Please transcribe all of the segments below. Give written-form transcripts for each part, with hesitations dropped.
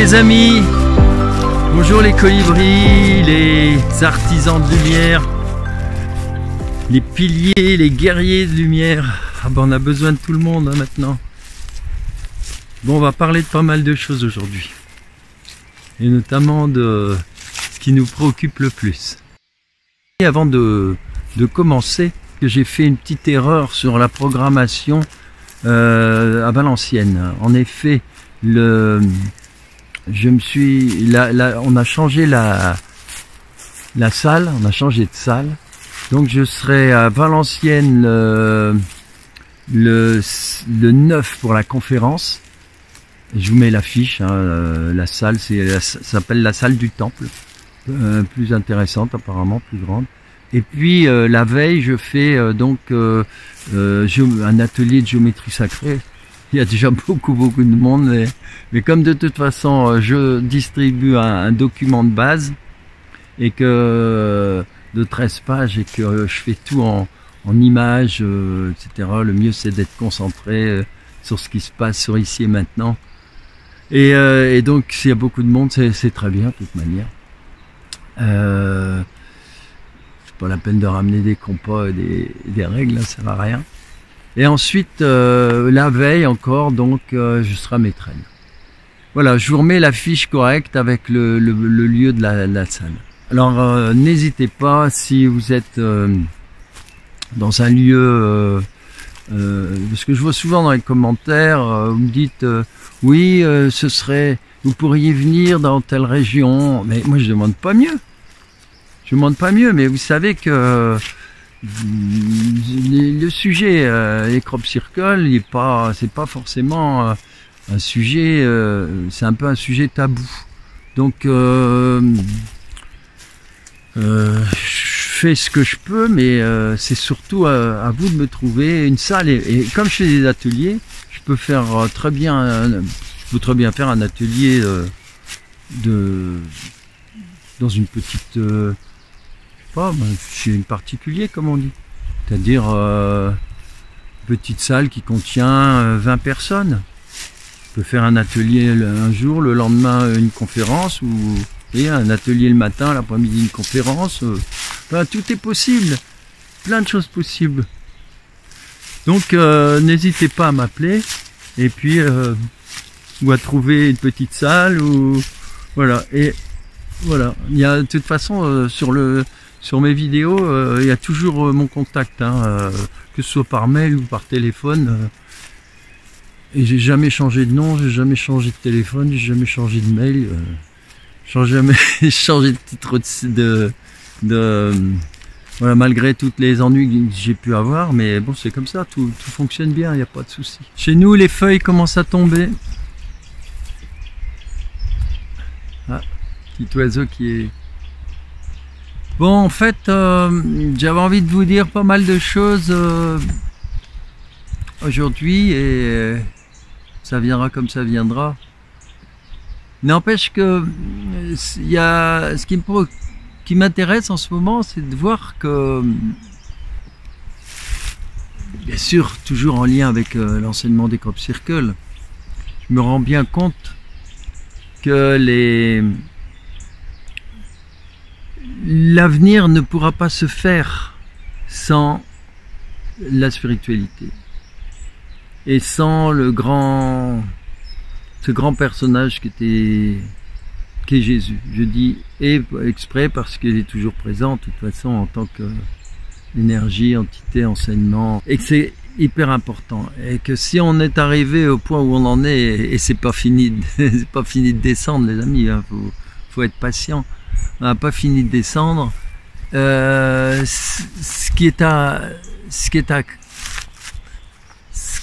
les amis, bonjour les colibris, les artisans de lumière, les piliers, les guerriers de lumière. Ah ben on a besoin de tout le monde hein, maintenant. Bon, on va parler de pas mal de choses aujourd'hui, et notamment de ce qui nous préoccupe le plus. Et avant de commencer, j'ai fait une petite erreur sur la programmation à Valenciennes. En effet, on a changé la salle, on a changé de salle. Donc je serai à Valenciennes le 9 pour la conférence. Je vous mets l'affiche, hein, la salle, ça s'appelle la salle du temple, plus intéressante apparemment, plus grande. Et puis la veille, je fais un atelier de géométrie sacrée. Il y a déjà beaucoup de monde, mais comme de toute façon je distribue un document de base et que de 13 pages et que je fais tout en images, etc. Le mieux c'est d'être concentré sur ce qui se passe sur ici et maintenant. Et donc s'il y a beaucoup de monde, c'est très bien de toute manière. C'est pas la peine de ramener des compas et des règles, là, ça sert à rien. Et ensuite, la veille encore, donc je serai à Métrel. Voilà, je vous remets la fiche correcte avec le lieu de la salle. Alors n'hésitez pas, si vous êtes dans un lieu, parce que je vois souvent dans les commentaires, vous me dites oui, vous pourriez venir dans telle région, mais moi je demande pas mieux. Je demande pas mieux, mais vous savez que le sujet, les crop circles, c'est pas forcément un sujet, c'est un peu un sujet tabou. Donc je fais ce que je peux, mais c'est surtout à vous de me trouver une salle. Et comme je fais des ateliers, je peux faire très bien faire un atelier dans une petite chez une particulier comme on dit, c'est-à-dire petite salle qui contient 20 personnes. Je peux faire un atelier un jour, le lendemain une conférence, ou un atelier le matin, l'après-midi une conférence. Enfin, tout est possible, plein de choses possibles. Donc n'hésitez pas à m'appeler et puis ou à trouver une petite salle, ou voilà. Et voilà, il y a de toute façon sur mes vidéos, il y a toujours mon contact, hein, que ce soit par mail ou par téléphone. Et j'ai jamais changé de nom, j'ai jamais changé de téléphone, j'ai jamais changé de mail, j'ai jamais changé de titre voilà, malgré toutes les ennuis que j'ai pu avoir, mais bon, c'est comme ça, tout fonctionne bien, il n'y a pas de souci. Chez nous, les feuilles commencent à tomber. Ah, petit oiseau qui est... Bon, en fait, j'avais envie de vous dire pas mal de choses aujourd'hui, et ça viendra comme ça viendra. N'empêche que ce qui m'intéresse en ce moment, c'est de voir que, bien sûr, toujours en lien avec l'enseignement des crop circles, je me rends bien compte que l'avenir ne pourra pas se faire sans la spiritualité et sans ce grand personnage qui est Jésus. Je dis exprès parce qu'il est toujours présent de toute façon en tant qu'énergie, entité, enseignement, et que c'est hyper important, et que si on est arrivé au point où on en est, et c'est pas fini c'est pas fini de descendre les amis, hein, faut être patient. On n'a pas fini de descendre. Ce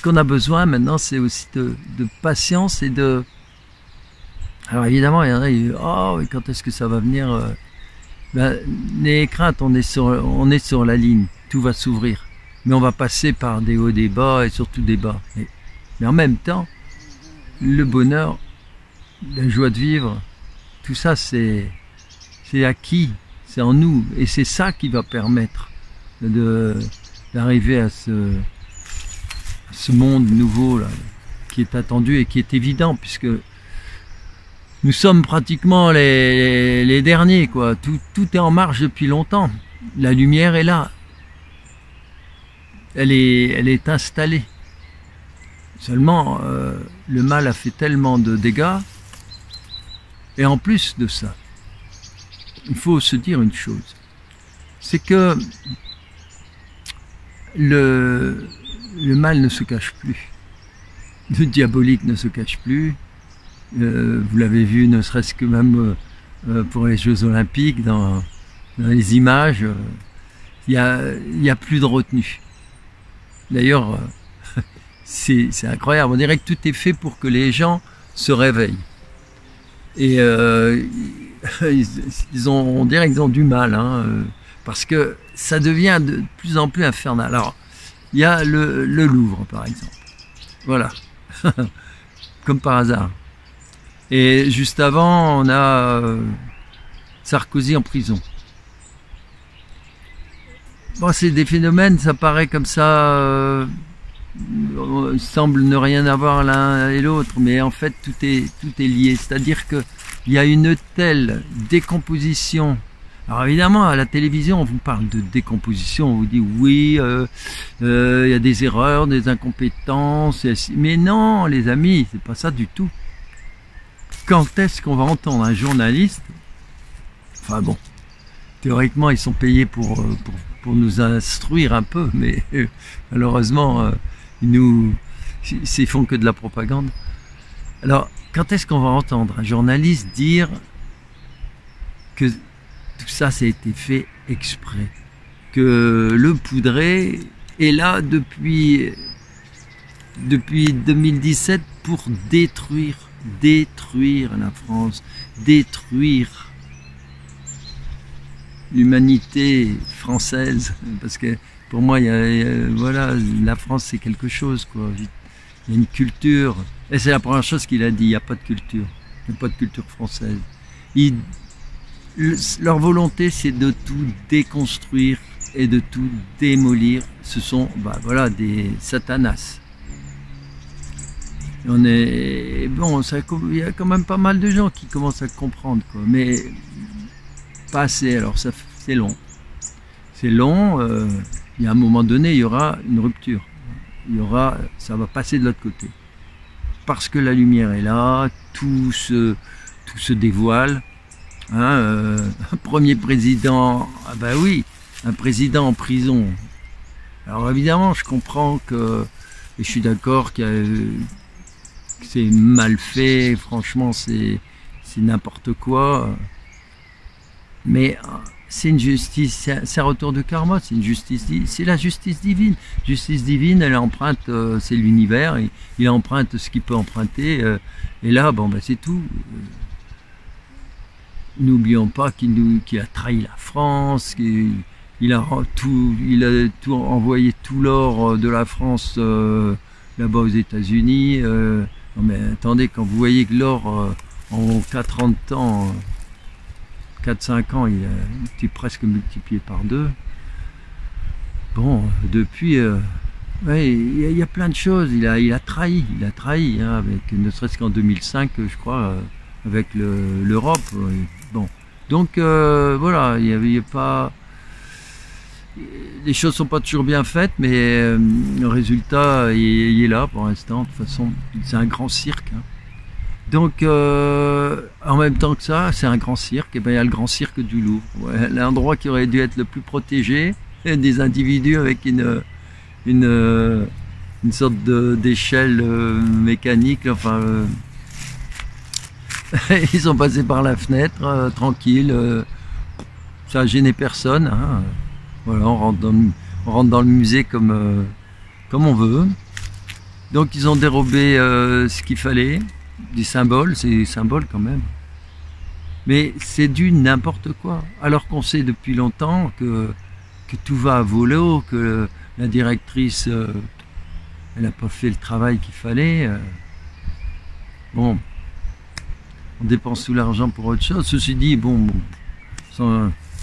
qu'on a besoin maintenant, c'est aussi de patience et de... Alors évidemment, il y en a qui disent « Oh, quand est-ce que ça va venir ?» N'ayez crainte, on est sur la ligne, tout va s'ouvrir. Mais on va passer par des hauts, des bas, et surtout des bas. Mais en même temps, le bonheur, la joie de vivre, tout ça, c'est acquis, c'est en nous, et c'est ça qui va permettre d'arriver à ce monde nouveau là, qui est attendu et qui est évident, puisque nous sommes pratiquement les derniers, quoi. Tout est en marche depuis longtemps. La lumière est là. Elle est installée. Seulement, le mal a fait tellement de dégâts. Et en plus de ça, il faut se dire une chose. C'est que le mal ne se cache plus. Le diabolique ne se cache plus. Vous l'avez vu, ne serait-ce que même pour les Jeux Olympiques, dans les images, il y a plus de retenue. D'ailleurs, c'est incroyable. On dirait que tout est fait pour que les gens se réveillent. Et on dirait qu'ils ont du mal, hein, parce que ça devient de plus en plus infernal. Alors, il y a le Louvre, par exemple. Voilà. Comme par hasard. Et juste avant, on a Sarkozy en prison. Bon, c'est des phénomènes, ça paraît comme ça, semble ne rien avoir l'un et l'autre, mais en fait tout est lié. C'est-à-dire que il y a une telle décomposition. Alors évidemment, à la télévision, on vous parle de décomposition, on vous dit oui, il y a des erreurs, des incompétences, mais non, les amis, c'est pas ça du tout. Quand est-ce qu'on va entendre un journaliste? Enfin bon, théoriquement, ils sont payés pour nous instruire un peu, mais malheureusement, ils font que de la propagande. Alors, quand est-ce qu'on va entendre un journaliste dire que tout ça, ça a été fait exprès, que le poudré est là depuis 2017 pour détruire la France, détruire l'humanité française, parce que pour moi, voilà, la France c'est quelque chose, quoi. Il y a une culture, et c'est la première chose qu'il a dit, il n'y a pas de culture, il n'y a pas de culture française. Leur volonté, c'est de tout déconstruire et de tout démolir. Ce sont, voilà, des satanas. Bon, il y a quand même pas mal de gens qui commencent à comprendre, quoi, mais pas assez. Alors c'est long. C'est long. Il y a un moment donné, il y aura une rupture. Ça va passer de l'autre côté. Parce que la lumière est là, tout se dévoile. Hein, un premier président, oui, un président en prison. Alors évidemment, je comprends et je suis d'accord que c'est mal fait, franchement, c'est n'importe quoi. Mais c'est une justice, c'est un retour de karma, c'est une justice, c'est la justice divine. Justice divine, elle emprunte, c'est l'univers, il emprunte ce qu'il peut emprunter, et là, c'est tout. N'oublions pas qu'il a trahi la France, qu'il a tout envoyé tout l'or de la France là-bas aux États-Unis. Non mais attendez, quand vous voyez que l'or en 40 ans, 4-5 ans, il a été presque multiplié par 2. Bon, depuis, il y a plein de choses. Il a trahi, hein, avec, ne serait-ce qu'en 2005, je crois, avec l'Europe. Bon, donc voilà, il y a pas. Les choses sont pas toujours bien faites, mais le résultat il est là pour l'instant. De toute façon, c'est un grand cirque. Hein. Donc, en même temps que ça, c'est un grand cirque. Et il y a le grand cirque du Louvre. Ouais, l'endroit qui aurait dû être le plus protégé des individus avec une sorte d'échelle mécanique. Enfin, ils sont passés par la fenêtre, tranquille. Ça a gêné personne. Hein. Voilà, on rentre dans le musée comme on veut. Donc ils ont dérobé ce qu'il fallait, des symboles, c'est des symboles quand même. Mais c'est du n'importe quoi. Alors qu'on sait depuis longtemps que tout va à volo, que la directrice, elle n'a pas fait le travail qu'il fallait. Bon, on dépense tout l'argent pour autre chose. Ceci dit, bon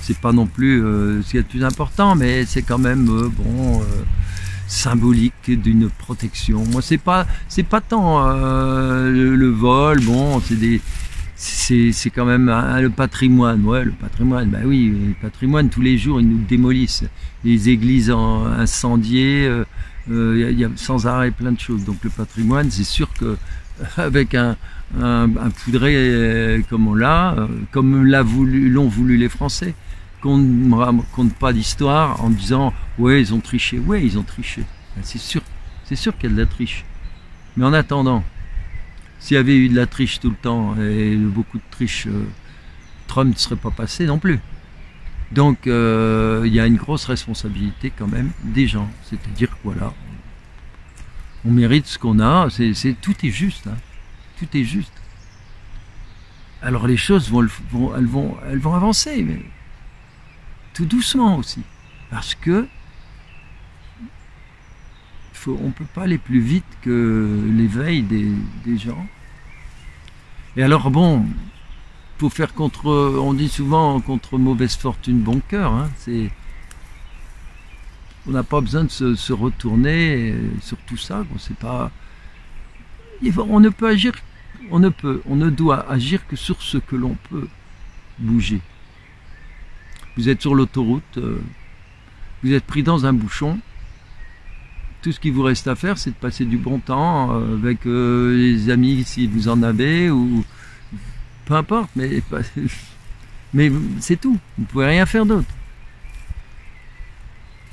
c'est pas non plus ce qui est le plus important, mais c'est quand même symbolique d'une protection. Moi, c'est pas tant le vol. Bon, c'est quand même le patrimoine. Ouais, le patrimoine, bah oui, le patrimoine, tous les jours, ils nous démolissent. Les églises incendiées, il y a sans arrêt plein de choses. Donc le patrimoine, c'est sûr que avec un poudré comme on l'a, comme l'ont voulu les Français, qu'on ne raconte pas d'histoire en disant ouais, ils ont triché. Ouais, ils ont triché. C'est sûr qu'il y a de la triche. Mais en attendant, s'il y avait eu de la triche tout le temps et beaucoup de triche, Trump ne serait pas passé non plus. Donc il y a une grosse responsabilité quand même des gens. C'est-à-dire que voilà, on mérite ce qu'on a. Tout est juste. Hein. Tout est juste. Alors les choses elles vont avancer, mais tout doucement aussi. Parce que on ne peut pas aller plus vite que l'éveil des gens. Et alors bon, faut faire on dit souvent contre mauvaise fortune, bon cœur. Hein, on n'a pas besoin de se retourner sur tout ça. C'est pas, on ne peut agir, on ne doit agir que sur ce que l'on peut bouger. Vous êtes sur l'autoroute, vous êtes pris dans un bouchon. Tout ce qu'il vous reste à faire, c'est de passer du bon temps avec les amis si vous en avez, ou peu importe, mais c'est tout. Vous ne pouvez rien faire d'autre.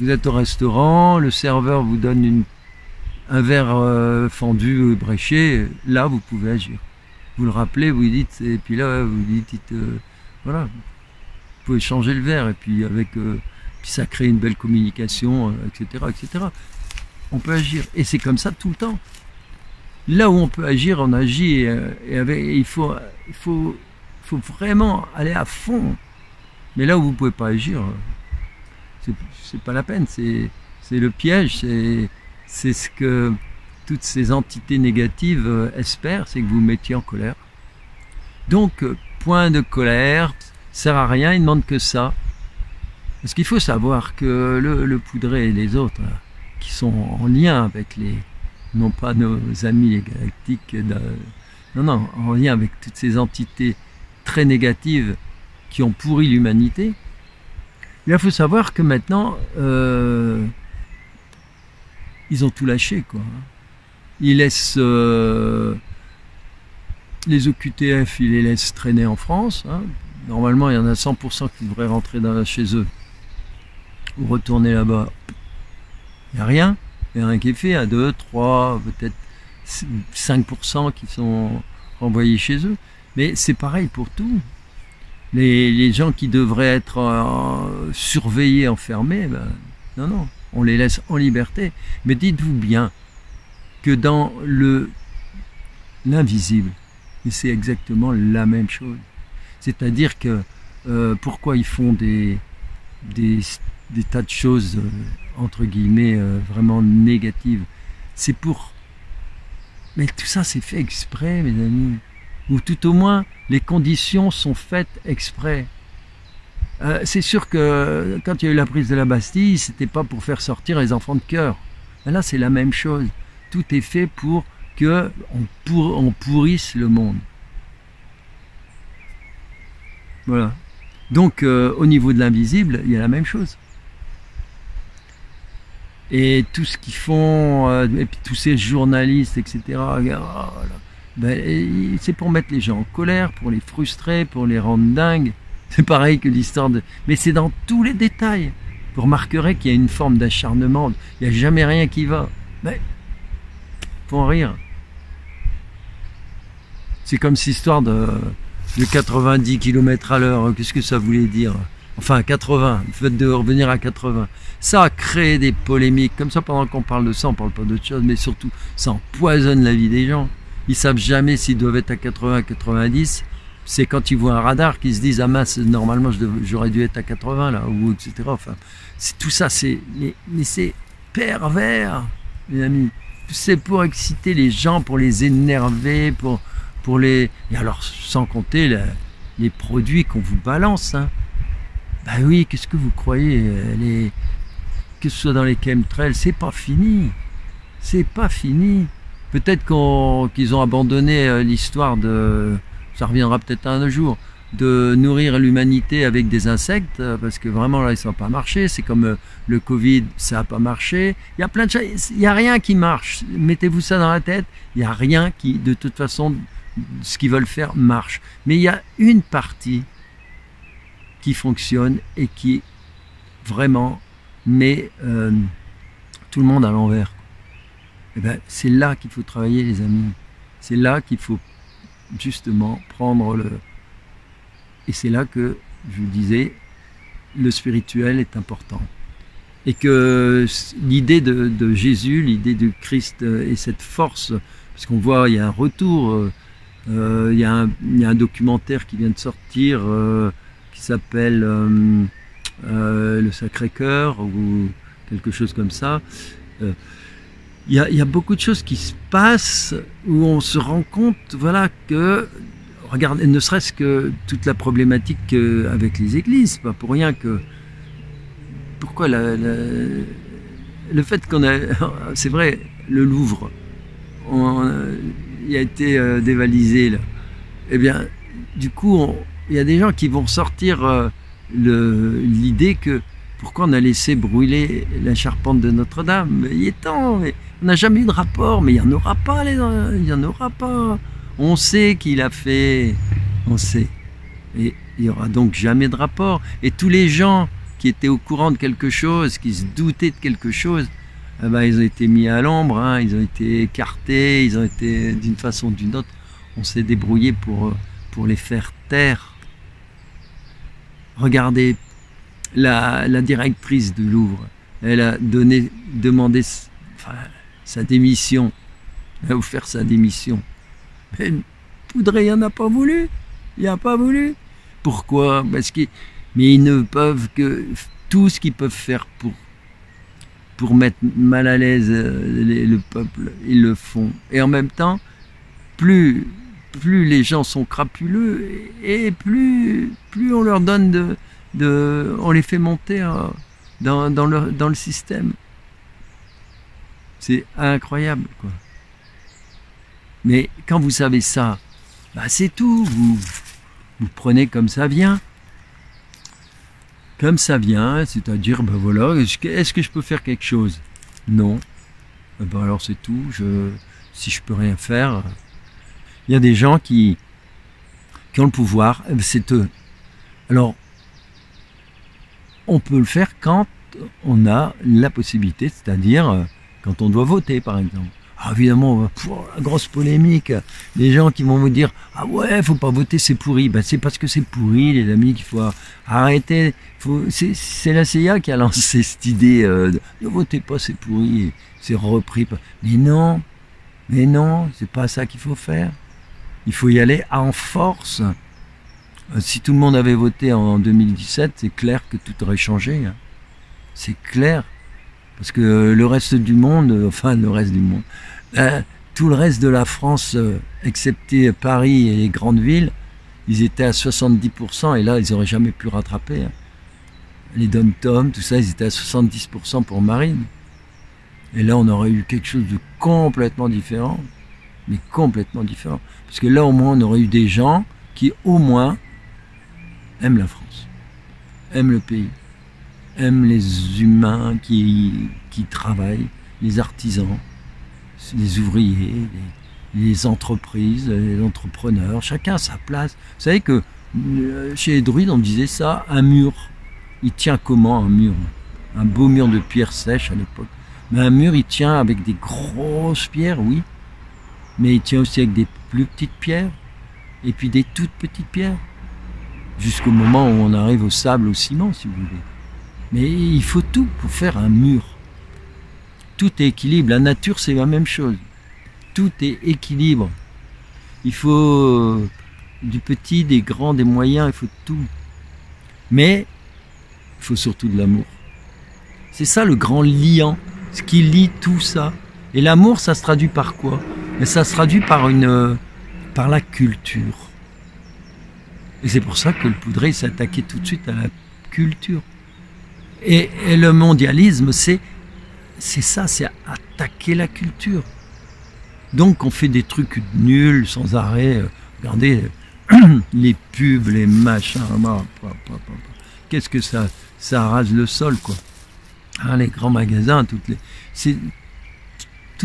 Vous êtes au restaurant, le serveur vous donne un verre fendu, bréché, là vous pouvez agir. Vous le rappelez, vous dites, et puis là vous dites, voilà, vous pouvez changer le verre, et puis puis ça crée une belle communication, etc., etc. On peut agir. Et c'est comme ça tout le temps. Là où on peut agir, on agit. Et il faut vraiment aller à fond. Mais là où vous ne pouvez pas agir, c'est pas la peine. C'est le piège. C'est ce que toutes ces entités négatives espèrent, c'est que vous vous mettiez en colère. Donc, point de colère, sert à rien, ils ne demandent que ça. Parce qu'il faut savoir que le poudré et les autres, qui sont en lien avec non pas nos amis les galactiques, non, en lien avec toutes ces entités très négatives qui ont pourri l'humanité, il faut savoir que maintenant, ils ont tout lâché, quoi. Ils laissent les OQTF, ils les laissent traîner en France. Hein. Normalement, il y en a 100% qui devraient rentrer chez eux ou retourner là-bas. Il n'y a rien qui est fait, à 2, 3, peut-être 5% qui sont renvoyés chez eux. Mais c'est pareil pour tout. Les gens qui devraient être surveillés, enfermés, non, on les laisse en liberté. Mais dites-vous bien que dans l'invisible, c'est exactement la même chose. C'est-à-dire que pourquoi ils font des tas de choses entre guillemets vraiment négatives, c'est mais tout ça c'est fait exprès, mes amis, ou tout au moins les conditions sont faites exprès. C'est sûr que quand il y a eu la prise de la Bastille, c'était pas pour faire sortir les enfants de cœur. Là c'est la même chose, tout est fait pour que on pourrisse le monde. Voilà. Donc au niveau de l'invisible, il y a la même chose. Et tout ce qu'ils font, et puis tous ces journalistes, etc., c'est pour mettre les gens en colère, pour les frustrer, pour les rendre dingues. C'est pareil que l'histoire de... Mais c'est dans tous les détails. Vous remarquerez qu'il y a une forme d'acharnement. Il n'y a jamais rien qui va. Mais faut en rire. C'est comme cette histoire de 90 km à l'heure. Qu'est-ce que ça voulait dire ? Enfin, 80, le fait de revenir à 80. Ça a créé des polémiques. Comme ça, pendant qu'on parle de ça, on ne parle pas d'autre chose, mais surtout, ça empoisonne la vie des gens. Ils ne savent jamais s'ils doivent être à 80, 90. C'est quand ils voient un radar qu'ils se disent « Ah mince, normalement, j'aurais dû être à 80, là, ou etc. » Enfin, tout ça, mais c'est pervers, mes amis. C'est pour exciter les gens, pour les énerver, pour les... Et alors, sans compter les produits qu'on vous balance, hein. Ben oui, qu'est-ce que vous croyez, que ce soit dans les chemtrails, c'est pas fini. C'est pas fini. Peut-être qu'ils ont abandonné l'histoire de ça reviendra peut-être un jour, de nourrir l'humanité avec des insectes, parce que vraiment là, ça n'a pas marché. C'est comme le Covid, ça n'a pas marché. Il y a plein de choses, il n'y a rien qui marche. Mettez-vous ça dans la tête, il n'y a rien qui, de toute façon, ce qu'ils veulent faire marche. Mais il y a une partie qui fonctionne et qui vraiment met tout le monde à l'envers. Et ben, c'est là qu'il faut travailler, les amis. C'est là qu'il faut justement prendre le... Et c'est là que, je vous disais, le spirituel est important. Et que l'idée de Jésus, l'idée de Christ et cette force, parce qu'on voit, il y a un retour, il y a un documentaire qui vient de sortir qui s'appelle Le Sacré-Cœur ou quelque chose comme ça. Il y a beaucoup de choses qui se passent où on se rend compte, voilà, que, regardez, ne serait-ce que toute la problématique avec les églises, pas pour rien que, pourquoi le fait qu'on a, c'est vrai, le Louvre, il a été dévalisé là. Eh bien, du coup, il y a des gens qui vont sortir l'idée que pourquoi on a laissé brûler la charpente de Notre-Dame. Il est temps, mais on n'a jamais eu de rapport, mais il n'y en aura pas, il n'y en aura pas. On sait qu'il a fait, on sait. Et il n'y aura donc jamais de rapport. Et tous les gens qui étaient au courant de quelque chose, qui se doutaient de quelque chose, eh ben, ils ont été mis à l'ombre, hein, ils ont été écartés, ils ont été d'une façon ou d'une autre. On s'est débrouillé pour les faire taire. Regardez, la directrice du Louvre, elle a demandé sa démission. Elle va vous faire sa démission. Mais Poudret, il n'a pas voulu. Il n'a pas voulu. Pourquoi? Parce que, mais ils ne peuvent que tout ce qu'ils peuvent faire pour mettre mal à l'aise le peuple, ils le font. Et en même temps, plus les gens sont crapuleux et plus on leur donne on les fait monter dans le système. C'est incroyable, quoi. Mais quand vous savez ça, bah c'est tout. Vous prenez comme ça vient. Comme ça vient, c'est-à-dire, ben voilà, est-ce que je peux faire quelque chose? Non. Ben alors c'est tout. Si je peux rien faire, il y a des gens qui ont le pouvoir, c'est eux. Alors, on peut le faire quand on a la possibilité, c'est-à-dire quand on doit voter, par exemple. Ah, évidemment, la grosse polémique, les gens qui vont vous dire « Ah ouais, faut pas voter, c'est pourri ». Ben, c'est parce que c'est pourri, les amis, qu'il faut arrêter. C'est la CIA qui a lancé cette idée ne votez pas, c'est pourri, c'est repris. Mais non, c'est pas ça qu'il faut faire. Il faut y aller en force. Si tout le monde avait voté en 2017, c'est clair que tout aurait changé. Hein. C'est clair. Parce que le reste du monde, tout le reste de la France, excepté Paris et les grandes villes, ils étaient à 70%, et là, ils n'auraient jamais pu rattraper. Hein. Les dom-tom, tout ça, ils étaient à 70% pour Marine. Et là, on aurait eu quelque chose de complètement différent. Mais complètement différent. Parce que là, au moins, on aurait eu des gens qui, au moins, aiment la France, aiment le pays, aiment les humains qui travaillent, les artisans, les ouvriers, les entreprises, les entrepreneurs, chacun a sa place. Vous savez que chez les druides, on disait ça, un mur, il tient comment un mur? Un beau mur de pierre sèche à l'époque. Mais un mur, il tient avec des grosses pierres, oui, mais il tient aussi avec des plus petites pierres, et puis des toutes petites pierres, jusqu'au moment où on arrive au sable, au ciment, si vous voulez. Mais il faut tout pour faire un mur. Tout est équilibre. La nature, c'est la même chose. Tout est équilibre. Il faut du petit, des grands, des moyens, il faut tout. Mais il faut surtout de l'amour. C'est ça le grand liant, ce qui lie tout ça. Et l'amour, ça se traduit par quoi? Mais ça se traduit par la culture. Et c'est pour ça que le Poudret s'est attaqué tout de suite à la culture. Et le mondialisme, c'est ça, c'est attaquer la culture. Donc on fait des trucs nuls sans arrêt. Regardez, les pubs, les machins, qu'est-ce que ça arrase le sol, quoi. Hein, les grands magasins, tout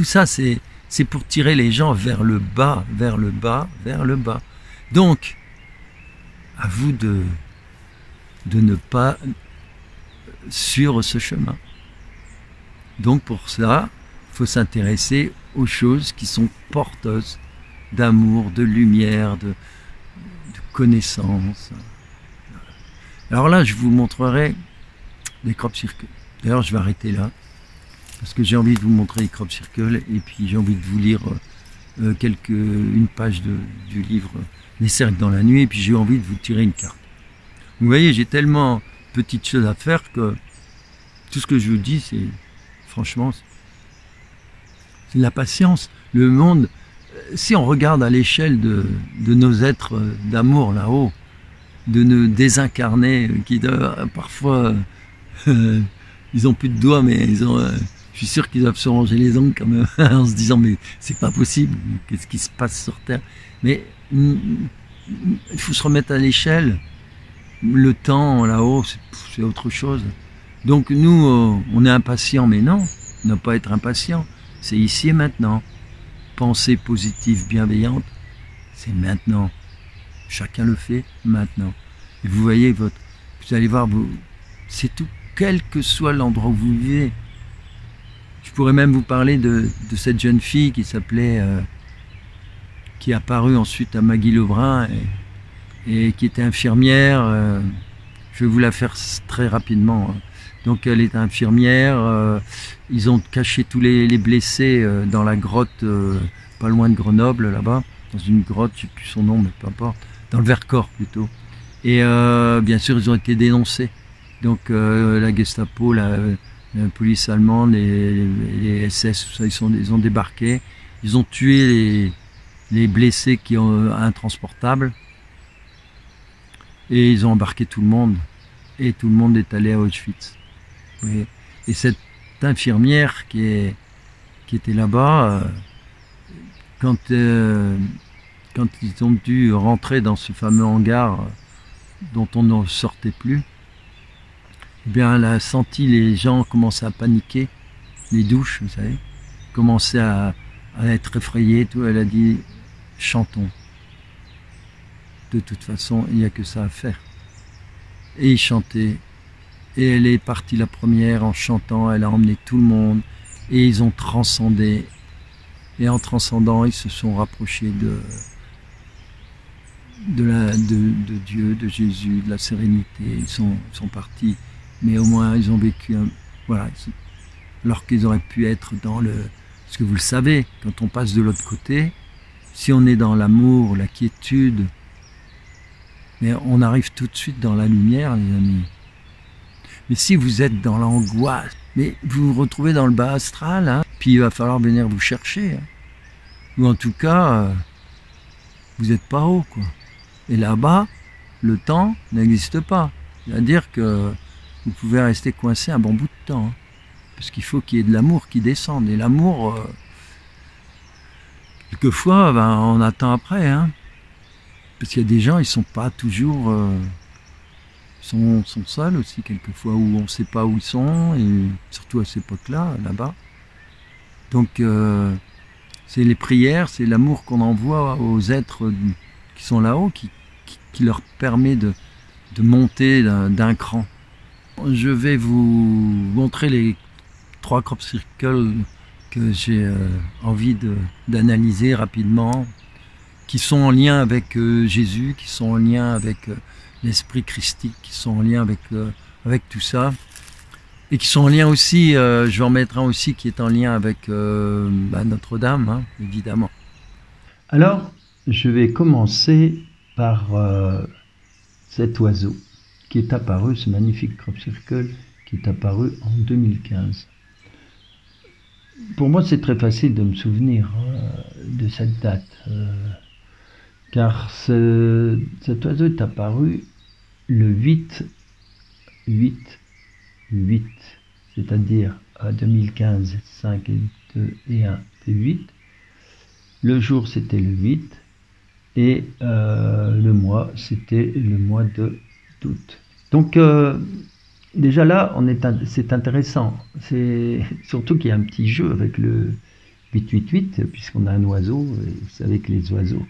ça, c'est pour tirer les gens vers le bas, vers le bas, vers le bas. Donc, à vous de ne pas suivre ce chemin. Donc pour ça, il faut s'intéresser aux choses qui sont porteuses d'amour, de lumière, de connaissance. Alors là, je vous montrerai les crop circles. D'ailleurs, je vais arrêter là, parce que j'ai envie de vous montrer les crop circles, et puis j'ai envie de vous lire une page du livre Les cercles dans la nuit, et puis j'ai envie de vous tirer une carte. Vous voyez, j'ai tellement petites choses à faire que tout ce que je vous dis, c'est franchement, c'est de la patience. Le monde, si on regarde à l'échelle de nos êtres d'amour là-haut, de nos désincarnés qui parfois ils ont plus de doigts, mais je suis sûr qu'ils doivent se ranger les ongles quand même, en se disant mais c'est pas possible, qu'est-ce qui se passe sur Terre? Mais il faut se remettre à l'échelle. Le temps là-haut, c'est autre chose. Donc nous, on est impatients, mais non, ne pas être impatient. C'est ici et maintenant. Pensée positive, bienveillante, c'est maintenant. Chacun le fait maintenant. Et vous voyez, vous allez voir, c'est tout, quel que soit l'endroit où vous vivez. Je pourrais même vous parler de cette jeune fille qui s'appelait, qui est apparue ensuite à Maggie Lebrun et qui était infirmière. Je vais vous la faire très rapidement. Donc elle est infirmière. Ils ont caché tous les blessés dans la grotte, pas loin de Grenoble, là-bas, dans une grotte, je ne sais plus son nom, mais peu importe, dans le Vercors plutôt. Et bien sûr, ils ont été dénoncés. Donc la Gestapo, la police allemande, les SS, tout ça, ils ont débarqué. Ils ont tué les blessés qui ont intransportables. Et ils ont embarqué tout le monde. Et tout le monde est allé à Auschwitz. Oui. Et cette infirmière qui était là-bas, quand ils ont dû rentrer dans ce fameux hangar dont on ne sortait plus, eh bien, elle a senti les gens commencer à paniquer, les douches, vous savez, commençaient à être effrayés, tout. Elle a dit « chantons ». De toute façon, il n'y a que ça à faire. Et ils chantaient. Et elle est partie la première en chantant, elle a emmené tout le monde. Et ils ont transcendé. Et en transcendant, ils se sont rapprochés de Dieu, de Jésus, de la sérénité. Ils sont partis. Mais au moins, ils ont vécu voilà. Alors qu'ils auraient pu être dans le... Parce que vous le savez, quand on passe de l'autre côté, si on est dans l'amour, la quiétude, mais on arrive tout de suite dans la lumière, les amis. Mais si vous êtes dans l'angoisse, mais vous vous retrouvez dans le bas astral, hein, puis il va falloir venir vous chercher. Hein. Ou en tout cas, vous n'êtes pas haut, quoi. Et là-bas, le temps n'existe pas. C'est-à-dire que vous pouvez rester coincé un bon bout de temps. Hein, parce qu'il faut qu'il y ait de l'amour qui descende. Et l'amour, quelquefois, ben, on attend après, hein. Parce qu'il y a des gens, ils sont pas toujours... sont seuls aussi, quelquefois, où on ne sait pas où ils sont, et surtout à cette époque-là, là-bas. Donc, c'est les prières, c'est l'amour qu'on envoie aux êtres qui sont là-haut, qui leur permet de monter d'un cran. Je vais vous montrer les 3 crop circles que j'ai envie d'analyser rapidement, qui sont en lien avec Jésus, qui sont en lien avec l'esprit christique, qui sont en lien avec tout ça, et qui sont en lien aussi, je vais en mettre un aussi qui est en lien avec Notre-Dame, hein, évidemment. Alors, je vais commencer par cet oiseau qui est apparu, ce magnifique crop circle qui est apparu en 2015. Pour moi, c'est très facile de me souvenir de cette date. Car cet oiseau est apparu le 8, c'est-à-dire à 2015, 5 et 2 et 1 c'est 8. Le jour c'était le 8, Et le mois, c'était le mois d'août. Donc déjà là, c'est intéressant. C'est surtout qu'il y a un petit jeu avec le 888, puisqu'on a un oiseau, et vous savez que les oiseaux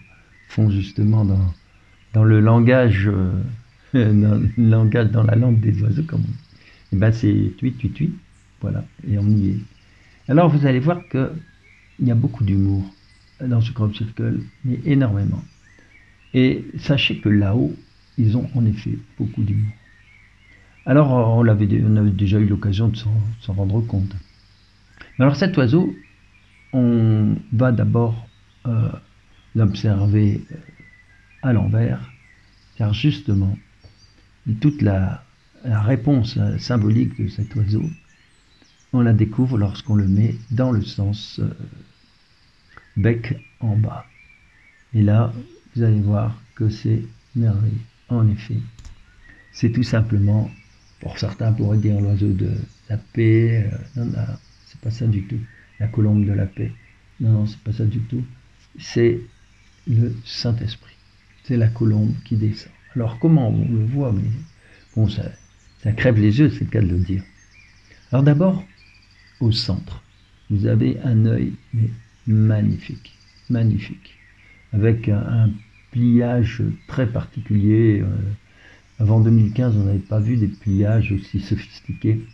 font justement dans le langage, dans la langue des oiseaux, comme on dit. Et ben c'est 888, voilà, et on y est. Alors vous allez voir qu'il y a beaucoup d'humour dans ce crop circle, mais énormément. Et sachez que là-haut, ils ont en effet beaucoup d'humour. Alors on avait déjà eu l'occasion de s'en rendre compte. Alors cet oiseau, on va d'abord l'observer à l'envers, car justement, toute la réponse symbolique de cet oiseau, on la découvre lorsqu'on le met dans le sens bec en bas. Et là, vous allez voir que c'est merveilleux. En effet, c'est tout simplement, pour certains pourraient dire l'oiseau de la paix, non, c'est pas ça du tout, la colombe de la paix, non, c'est pas ça du tout, c'est le Saint-Esprit, c'est la colombe qui descend. Alors comment on le voit, mais bon, ça crève les yeux, c'est le cas de le dire. Alors d'abord, au centre, vous avez un œil mais magnifique, magnifique, avec un pliage très particulier. Avant 2015, on n'avait pas vu des pliages aussi sophistiqués.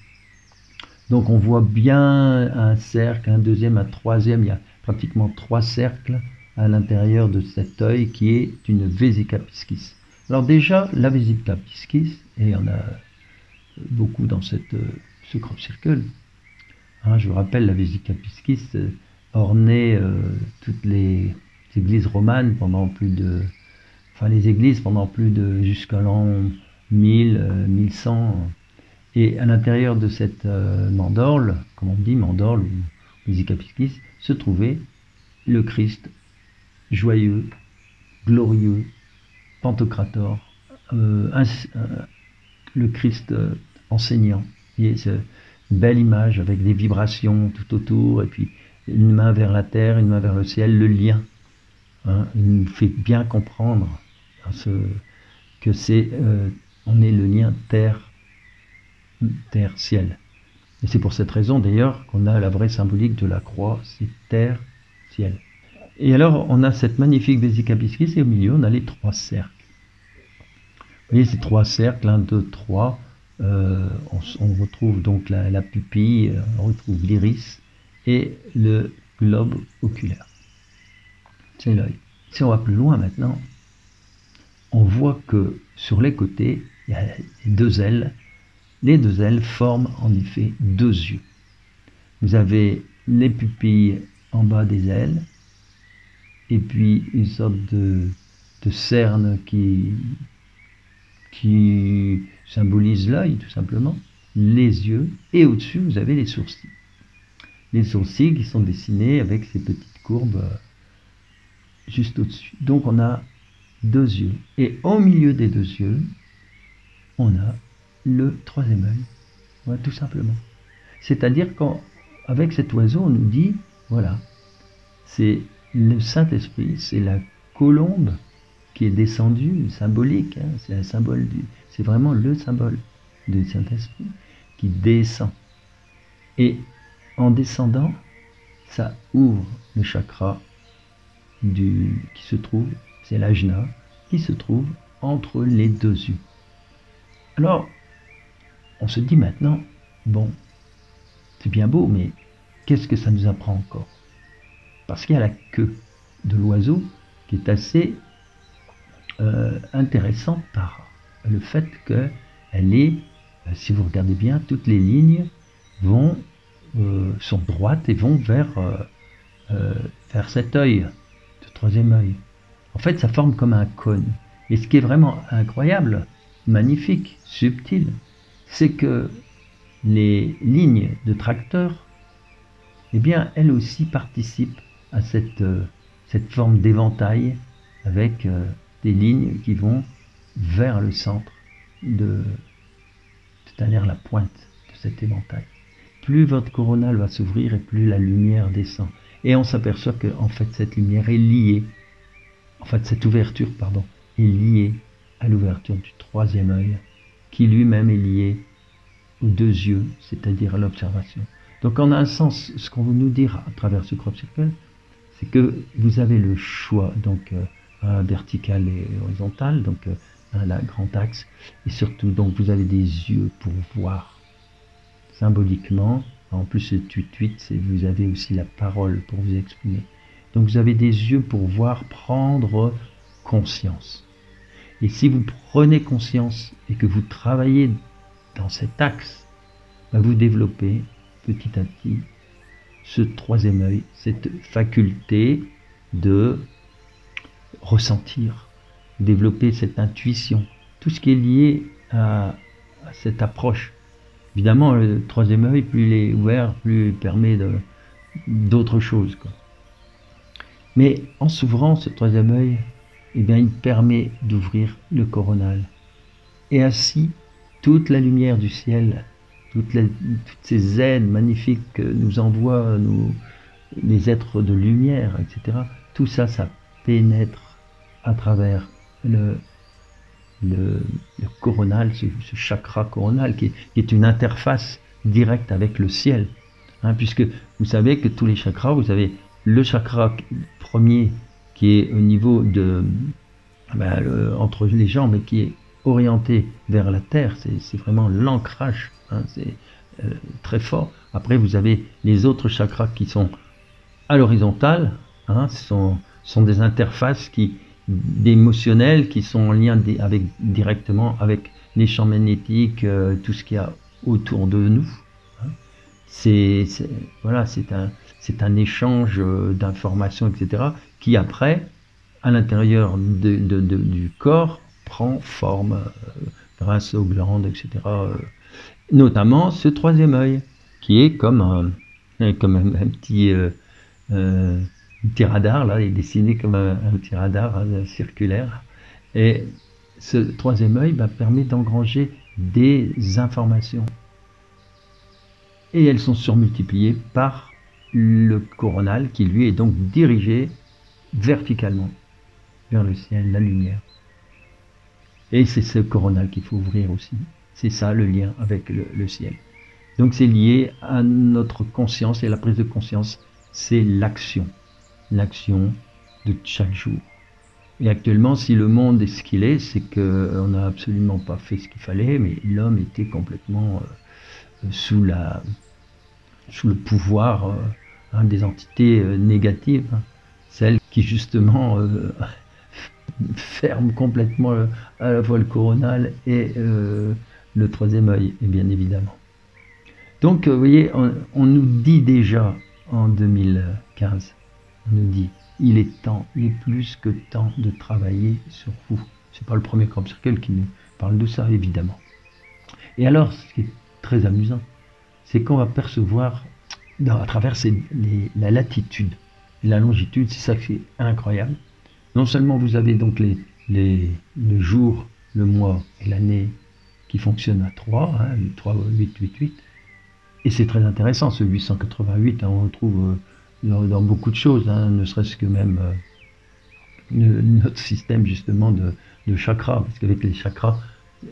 Donc on voit bien un cercle, un deuxième, un troisième, il y a pratiquement 3 cercles à l'intérieur de cet œil qui est une Vesica piscis. Alors déjà, la Vesica piscis, et il y en a beaucoup dans ce crop circle, hein, je vous rappelle, la Vesica piscis ornait toutes les églises romanes pendant plus de... Enfin, les églises pendant plus de... jusqu'à l'an 1000, 1100. Et à l'intérieur de cette mandorle, comme on dit, mandorle ou Vesica piscis, se trouvait le Christ joyeux, glorieux, Pantocrator, le Christ enseignant. Et c'est une belle image avec des vibrations tout autour, et puis une main vers la terre, une main vers le ciel, le lien. Hein, il nous fait bien comprendre que c'est, on est le lien terre-ciel. Et c'est pour cette raison d'ailleurs qu'on a la vraie symbolique de la croix, c'est terre-ciel. Et alors on a cette magnifique Vesica piscis et au milieu on a les 3 cercles. Vous voyez ces 3 cercles, 1, 2, 3, on retrouve donc la pupille, on retrouve l'iris et le globe oculaire. C'est l'œil. Si on va plus loin maintenant, on voit que sur les côtés, il y a les 2 ailes. Les 2 ailes forment en effet 2 yeux. Vous avez les pupilles en bas des ailes, et puis une sorte de cerne qui symbolise l'œil, tout simplement, les yeux, et au-dessus, vous avez les sourcils. Les sourcils qui sont dessinés avec ces petites courbes juste au-dessus. Donc on a 2 yeux. Et au milieu des 2 yeux, on a le 3e œil. Voilà, tout simplement. C'est-à-dire qu'avec cet oiseau, on nous dit, voilà, c'est le Saint-Esprit, c'est la colombe qui est descendue, symbolique, hein, c'est un symbole, c'est vraiment le symbole du Saint-Esprit qui descend. Et en descendant, ça ouvre le chakra qui se trouve, c'est l'ajna, qui se trouve entre les 2 yeux. Alors, on se dit maintenant, bon, c'est bien beau, mais qu'est-ce que ça nous apprend encore? Parce qu'il y a la queue de l'oiseau qui est assez intéressante par le fait qu'elle est, si vous regardez bien, toutes les lignes sont droites et vont vers cet œil, ce 3e œil. En fait, ça forme comme un cône. Et ce qui est vraiment incroyable, magnifique, subtil, c'est que les lignes de tracteur, eh bien, elles aussi participent à cette forme d'éventail avec des lignes qui vont vers le centre c'est-à-dire la pointe de cet éventail. Plus votre coronale va s'ouvrir et plus la lumière descend. Et on s'aperçoit que en fait cette lumière est liée en fait, cette ouverture, pardon, est liée à l'ouverture du troisième œil, qui lui-même est lié aux deux yeux, c'est-à-dire à l'observation. Donc en un sens, ce qu'on veut nous dire à travers ce crop circle, c'est que vous avez le choix, donc vertical et horizontal, donc la grand axe, et surtout donc vous avez des yeux pour voir symboliquement. En plus ce 8-8, vous avez aussi la parole pour vous exprimer. Donc vous avez des yeux pour voir, prendre conscience. Et si vous prenez conscience et que vous travaillez dans cet axe, vous développez petit à petit ce troisième œil, cette faculté de ressentir, développer cette intuition, tout ce qui est lié à cette approche. Évidemment, le troisième œil, plus il est ouvert, plus il permet d'autres choses, quoi. Mais en s'ouvrant ce troisième œil, eh bien, il permet d'ouvrir le coronal. Et ainsi, toute la lumière du ciel, toutes ces aides magnifiques que nous envoient les êtres de lumière, etc., tout ça, ça pénètre à travers le coronal, ce chakra coronal, qui est une interface directe avec le ciel. Puisque vous savez que tous les chakras, vous avez le chakra premier qui est au niveau de entre les jambes et qui est orienté vers la terre, c'est vraiment l'ancrage, c'est très fort. Après vous avez les autres chakras qui sont à l'horizontale, ce sont des interfaces d'émotionnels qui sont en lien directement avec les champs magnétiques, tout ce qu'il y a autour de nous. Voilà, c'est un échange d'informations, etc., qui après, à l'intérieur du corps, prend forme grâce aux glandes, etc. Notamment ce troisième œil, qui est comme un petit radar, là, il est dessiné comme un petit radar circulaire. Et ce troisième œil permet d'engranger des informations. Et elles sont surmultipliées par le coronal qui lui est donc dirigé verticalement vers le ciel, la lumière. Et c'est ce coronal qu'il faut ouvrir aussi. C'est ça le lien avec le ciel. Donc c'est lié à notre conscience, et la prise de conscience, c'est l'action. L'action de chaque jour. Et actuellement, si le monde est ce qu'il est, c'est qu'on n'a absolument pas fait ce qu'il fallait, mais l'homme était complètement sous le pouvoir des entités négatives, celles qui justement ferment complètement à la fois le coronal et le troisième œil, et bien évidemment. Donc vous voyez, on nous dit déjà en 2015, on nous dit, il est plus que temps de travailler sur vous. C'est pas le premier crop circle qui nous parle de ça, évidemment. Et alors, ce qui est très amusant, c'est qu'on va percevoir à travers la latitude et la longitude, c'est ça qui est incroyable. Non seulement vous avez donc le jour, le mois et l'année qui fonctionnent à 3, 3, 8, 8, 8, et c'est très intéressant, ce 888, on retrouve dans beaucoup de choses, ne serait-ce que même notre système justement de chakras, parce qu'avec les chakras,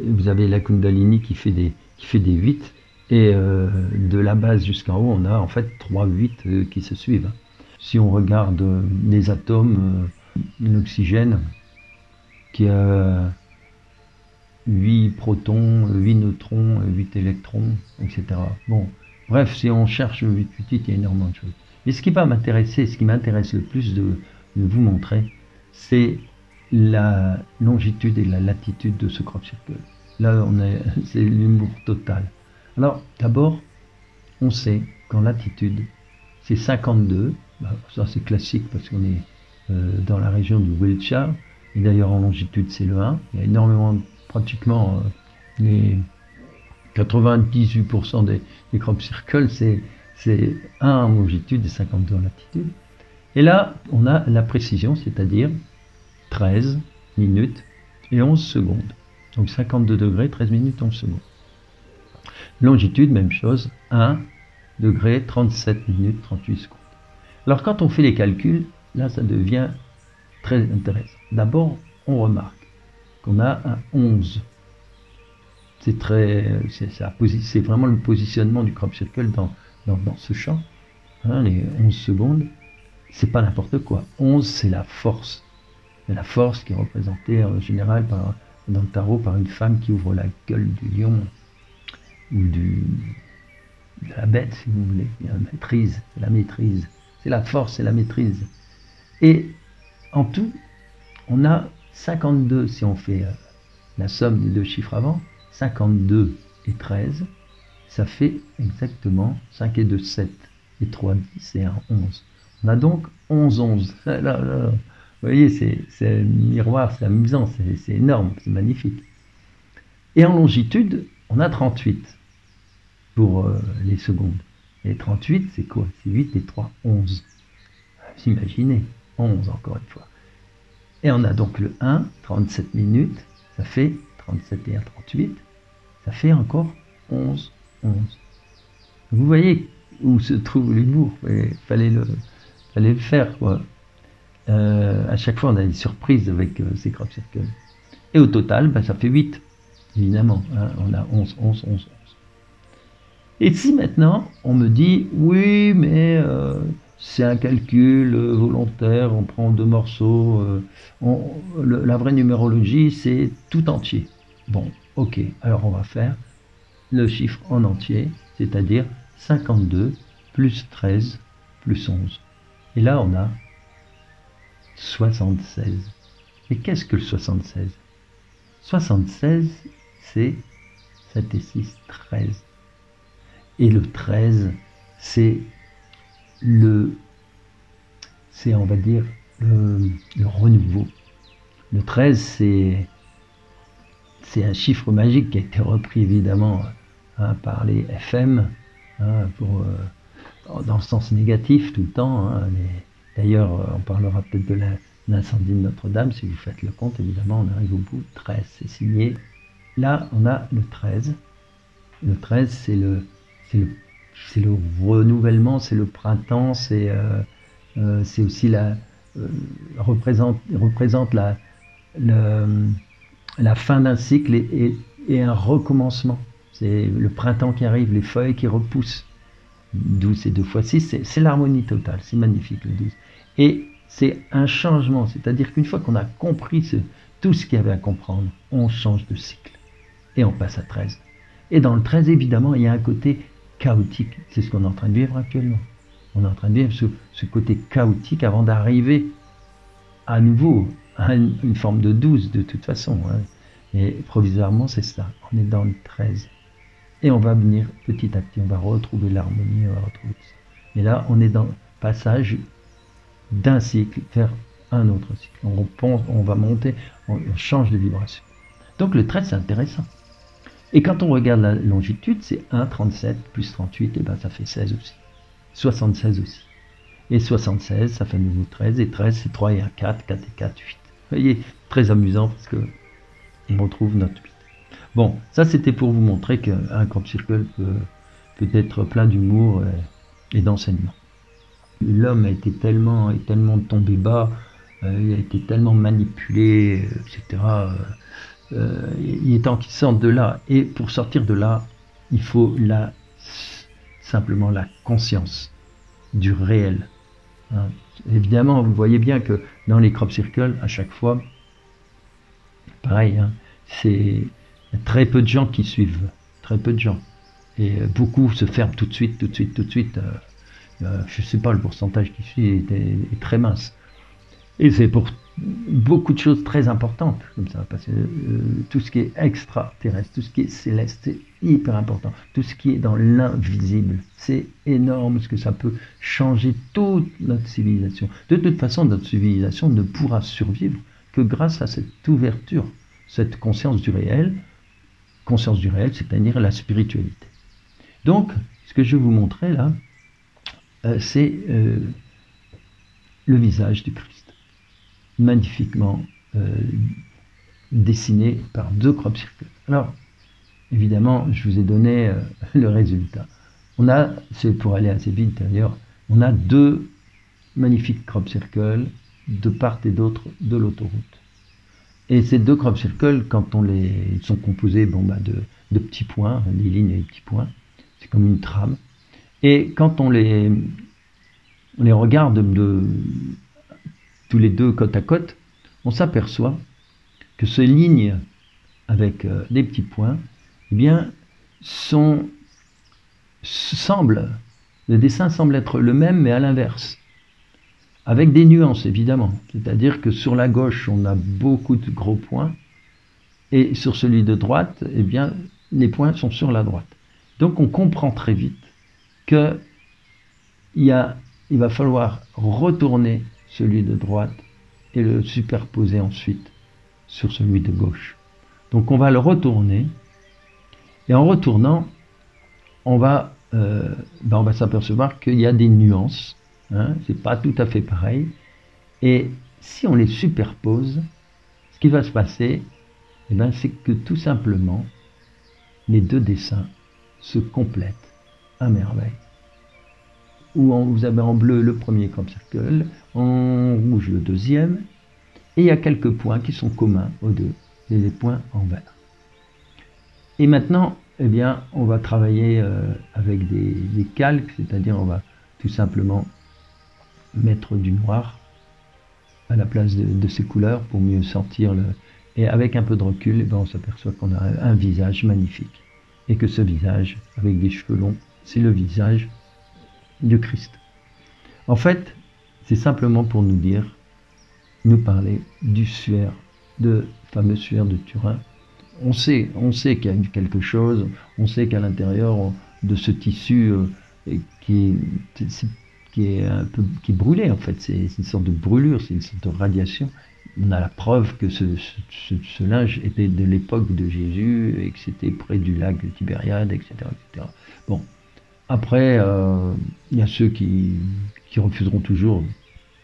vous avez la Kundalini qui fait des 8, et de la base jusqu'en haut, on a en fait 3 8 qui se suivent. Si on regarde les atomes, l'oxygène qui a 8 protons, 8 neutrons, 8 électrons, etc. Bon, bref, si on cherche 8, 8, 8, il y a énormément de choses. Mais ce qui va m'intéresser, ce qui m'intéresse le plus de vous montrer, c'est la longitude et la latitude de ce crop circle. Là, c'est l'humour total. Alors, d'abord, on sait qu'en latitude, c'est 52. Ça, c'est classique parce qu'on est dans la région du Wiltshire. Et d'ailleurs, en longitude, c'est le 1. Il y a énormément, pratiquement, les 98% des crop circles, c'est 1 en longitude et 52 en latitude. Et là, on a la précision, c'est-à-dire 13 minutes et 11 secondes. Donc 52 degrés, 13 minutes, 11 secondes. Longitude, même chose, 1 degré, 37 minutes, 38 secondes. Alors quand on fait les calculs, là ça devient très intéressant. D'abord, on remarque qu'on a un 11. C'est vraiment le positionnement du crop circle dans ce champ. Hein, les 11 secondes, c'est pas n'importe quoi. 11, c'est la force. C'est la force qui est représentée en général dans le tarot par une femme qui ouvre la gueule du lion ou de la bête, si vous voulez. Il y a la maîtrise, c'est la maîtrise. C'est la force, c'est la maîtrise. Et en tout, on a 52, si on fait la somme des deux chiffres avant, 52 et 13, ça fait exactement 5 et 2, 7, et 3, 10 et 1, 11. On a donc 11, 11. Vous voyez, c'est un miroir, c'est amusant, c'est énorme, c'est magnifique. Et en longitude, on a 38 pour les secondes. Et 38, c'est quoi? C'est 8 et 3, 11. Vous imaginez, 11 encore une fois. Et on a donc le 1, 37 minutes, ça fait 37 et 1, 38, ça fait encore 11, 11. Vous voyez où se trouve l'humour, il fallait le faire, quoi. À chaque fois, on a des surprises avec ces crop circles. Et au total, ben, ça fait 8, évidemment. Hein, on a 11, 11, 11, 11. Et si maintenant, on me dit, oui, mais c'est un calcul volontaire, on prend 2 morceaux, la vraie numérologie, c'est tout entier. Bon, ok, alors on va faire le chiffre en entier, c'est-à-dire 52 plus 13 plus 11. Et là, on a 76. Et qu'est-ce que le 76? 76, c'est 7 et 6, 13. Et le 13, c'est on va dire, le renouveau. Le 13, c'est un chiffre magique qui a été repris évidemment hein, par les FM, hein, dans le sens négatif tout le temps. Hein, d'ailleurs, on parlera peut-être de l'incendie de Notre-Dame, si vous faites le compte, évidemment, on arrive au bout. 13, c'est signé. Là, on a le 13. Le 13, c'est le renouvellement, c'est le printemps, c'est aussi représente la fin d'un cycle et un recommencement. C'est le printemps qui arrive, les feuilles qui repoussent. 12 et 2 fois 6, c'est l'harmonie totale, c'est magnifique le 12. Et c'est un changement, c'est-à-dire qu'une fois qu'on a compris tout ce qu'il y avait à comprendre, on change de cycle. Et on passe à 13. Et dans le 13, évidemment, il y a un côté chaotique. C'est ce qu'on est en train de vivre actuellement. On est en train de vivre ce côté chaotique avant d'arriver à nouveau à une forme de 12 de toute façon. Hein. Et provisoirement, c'est ça. On est dans le 13. Et on va venir petit à petit, on va retrouver l'harmonie, on va retrouver tout ça. Et là, on est dans le passage d'un cycle vers un autre cycle. On va monter, on change de vibration. Donc le 13, c'est intéressant. Et quand on regarde la longitude, c'est 1, 37 plus 38, et ben ça fait 16 aussi. 76 aussi. Et 76, ça fait de nouveau 13, et 13, c'est 3 et 1, 4, 4 et 4, 8. Vous voyez, très amusant parce que on retrouve notre 8. Bon, ça c'était pour vous montrer qu'un crop circle peut être plein d'humour et d'enseignement. L'homme a été tellement tombé bas, il a été tellement manipulé, etc. Il est temps qu'il sorte de là. Et pour sortir de là, il faut simplement la conscience du réel. Hein. Évidemment, vous voyez bien que dans les crop circles, à chaque fois, pareil, hein, c'est très peu de gens qui suivent, très peu de gens. Et beaucoup se ferment tout de suite. Je ne sais pas, le pourcentage qui suit est très mince. Et c'est pour beaucoup de choses très importantes, comme ça, parce que tout ce qui est extraterrestre, tout ce qui est céleste, c'est hyper important. Tout ce qui est dans l'invisible, c'est énorme, parce que ça peut changer toute notre civilisation. De toute façon, notre civilisation ne pourra survivre que grâce à cette ouverture, cette conscience du réel, c'est-à-dire la spiritualité. Donc, ce que je vais vous montrer là, c'est le visage du Christ, magnifiquement dessiné par 2 crop circles. Alors, évidemment, je vous ai donné le résultat. C'est pour aller assez vite d'ailleurs, on a 2 magnifiques crop circles de part et d'autre de l'autoroute. Et ces deux crop circles, quand ils sont composés de petits points, des lignes et des petits points, c'est comme une trame. Et quand on les regarde tous les deux côte à côte, on s'aperçoit que ces lignes avec des petits points, eh bien, le dessin semble être le même, mais à l'inverse. Avec des nuances, évidemment. C'est-à-dire que sur la gauche, on a beaucoup de gros points, et sur celui de droite, eh bien, les points sont sur la droite. Donc on comprend très vite qu'il va falloir retourner celui de droite et le superposer ensuite sur celui de gauche. Donc on va le retourner, et en retournant, on va s'apercevoir qu'il y a des nuances. C'est pas tout à fait pareil. Et si on les superpose, ce qui va se passer, c'est que tout simplement, les deux dessins se complètent à merveille. Où vous avez en bleu le premier crop circle, en rouge le deuxième, et il y a quelques points qui sont communs aux deux, et les points en vert. Et maintenant, on va travailler avec des calques, c'est-à-dire on va tout simplement mettre du noir à la place de ces couleurs pour mieux sentir et avec un peu de recul, on s'aperçoit qu'on a un visage magnifique et que ce visage avec des cheveux longs, c'est le visage de Christ. En fait, c'est simplement pour nous parler du suaire, fameux suaire de Turin. On sait qu'il y a quelque chose, on sait qu'à l'intérieur de ce tissu qui est brûlé, en fait, c'est une sorte de brûlure, c'est une sorte de radiation. On a la preuve que ce linge était de l'époque de Jésus et que c'était près du lac de Tibériade, etc., etc. Bon, après, il y a ceux qui refuseront toujours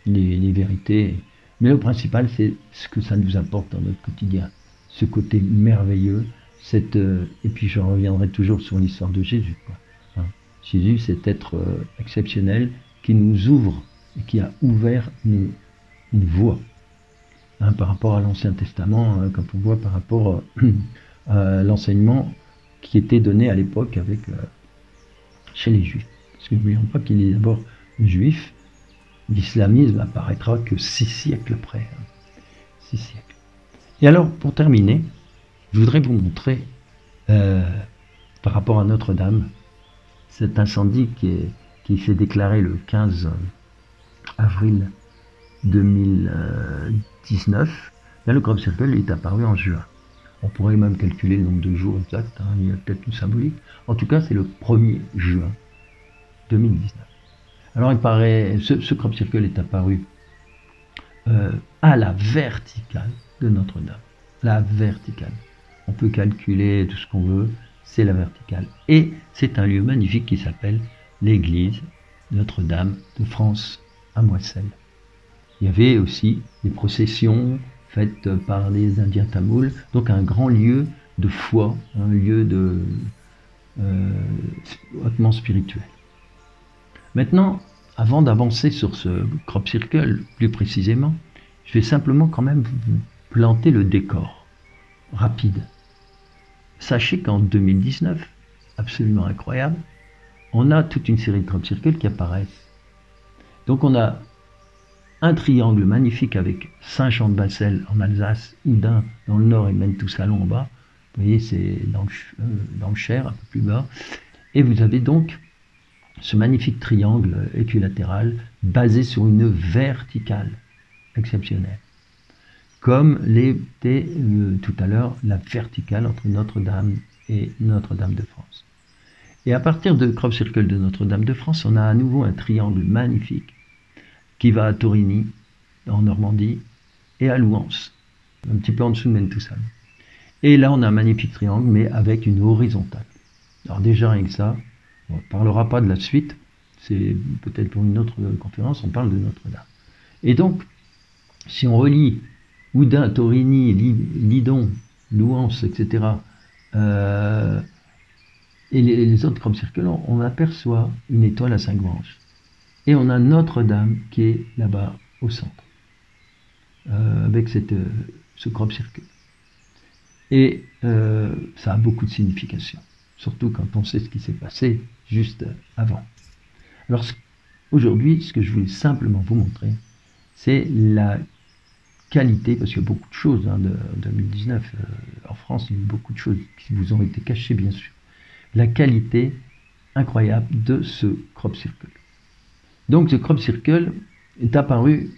les vérités, mais le principal, c'est ce que ça nous apporte dans notre quotidien, ce côté merveilleux, et puis je reviendrai toujours sur l'histoire de Jésus, quoi. Jésus, cet être exceptionnel qui nous ouvre et qui a ouvert une voie par rapport à l'Ancien Testament, quand on voit par rapport à l'enseignement qui était donné à l'époque chez les Juifs. Parce que n'oublions pas qu'il est d'abord juif, l'islamisme apparaîtra que 6 siècles après. 6 siècles. Et alors, pour terminer, je voudrais vous montrer, par rapport à Notre-Dame, cet incendie qui s'est déclaré le 15 avril 2019. Là, le crop circle est apparu en juin. On pourrait même calculer le nombre de jours exact, il y a peut-être une symbolique. En tout cas, c'est le 1er juin 2019. Alors, il paraît, ce crop circle est apparu à la verticale de Notre-Dame. La verticale. On peut calculer tout ce qu'on veut, c'est la verticale. Et c'est un lieu magnifique qui s'appelle l'église Notre-Dame de France à Moisselles. Il y avait aussi des processions faites par les Indiens Tamouls, donc un grand lieu de foi, un lieu hautement spirituel. Maintenant, avant d'avancer sur ce crop circle plus précisément, je vais simplement quand même vous planter le décor rapide. Sachez qu'en 2019, absolument incroyable, on a toute une série de crop circles qui apparaissent. Donc on a un triangle magnifique avec Saint-Jean-de-Bassel en Alsace, Oudin dans le nord et Menetou-Salon en bas. Vous voyez, c'est dans le Cher, un peu plus bas. Et vous avez donc ce magnifique triangle équilatéral basé sur une verticale exceptionnelle. Comme l'était tout à l'heure la verticale entre Notre-Dame et Notre-Dame de France. Et à partir de crop circle de Notre-Dame de France, on a à nouveau un triangle magnifique qui va à Torigny, en Normandie, et à Louhans, un petit peu en dessous de Menetou-Salon. Et là, on a un magnifique triangle, mais avec une horizontale. Alors déjà, avec ça, on ne parlera pas de la suite, c'est peut-être pour une autre conférence, on parle de Notre-Dame. Et donc, si on relie Oudin, Torigny, Lidon, Louhans, etc., et les autres crop circles, on aperçoit une étoile à 5 branches. Et on a Notre-Dame qui est là-bas au centre. avec ce crop circle. Et ça a beaucoup de signification, surtout quand on sait ce qui s'est passé juste avant. Alors aujourd'hui, ce que je voulais simplement vous montrer, c'est la qualité, parce qu'il y a beaucoup de choses de 2019, en France, il y a eu beaucoup de choses qui vous ont été cachées, bien sûr. La qualité incroyable de ce crop circle. Donc ce crop circle est apparu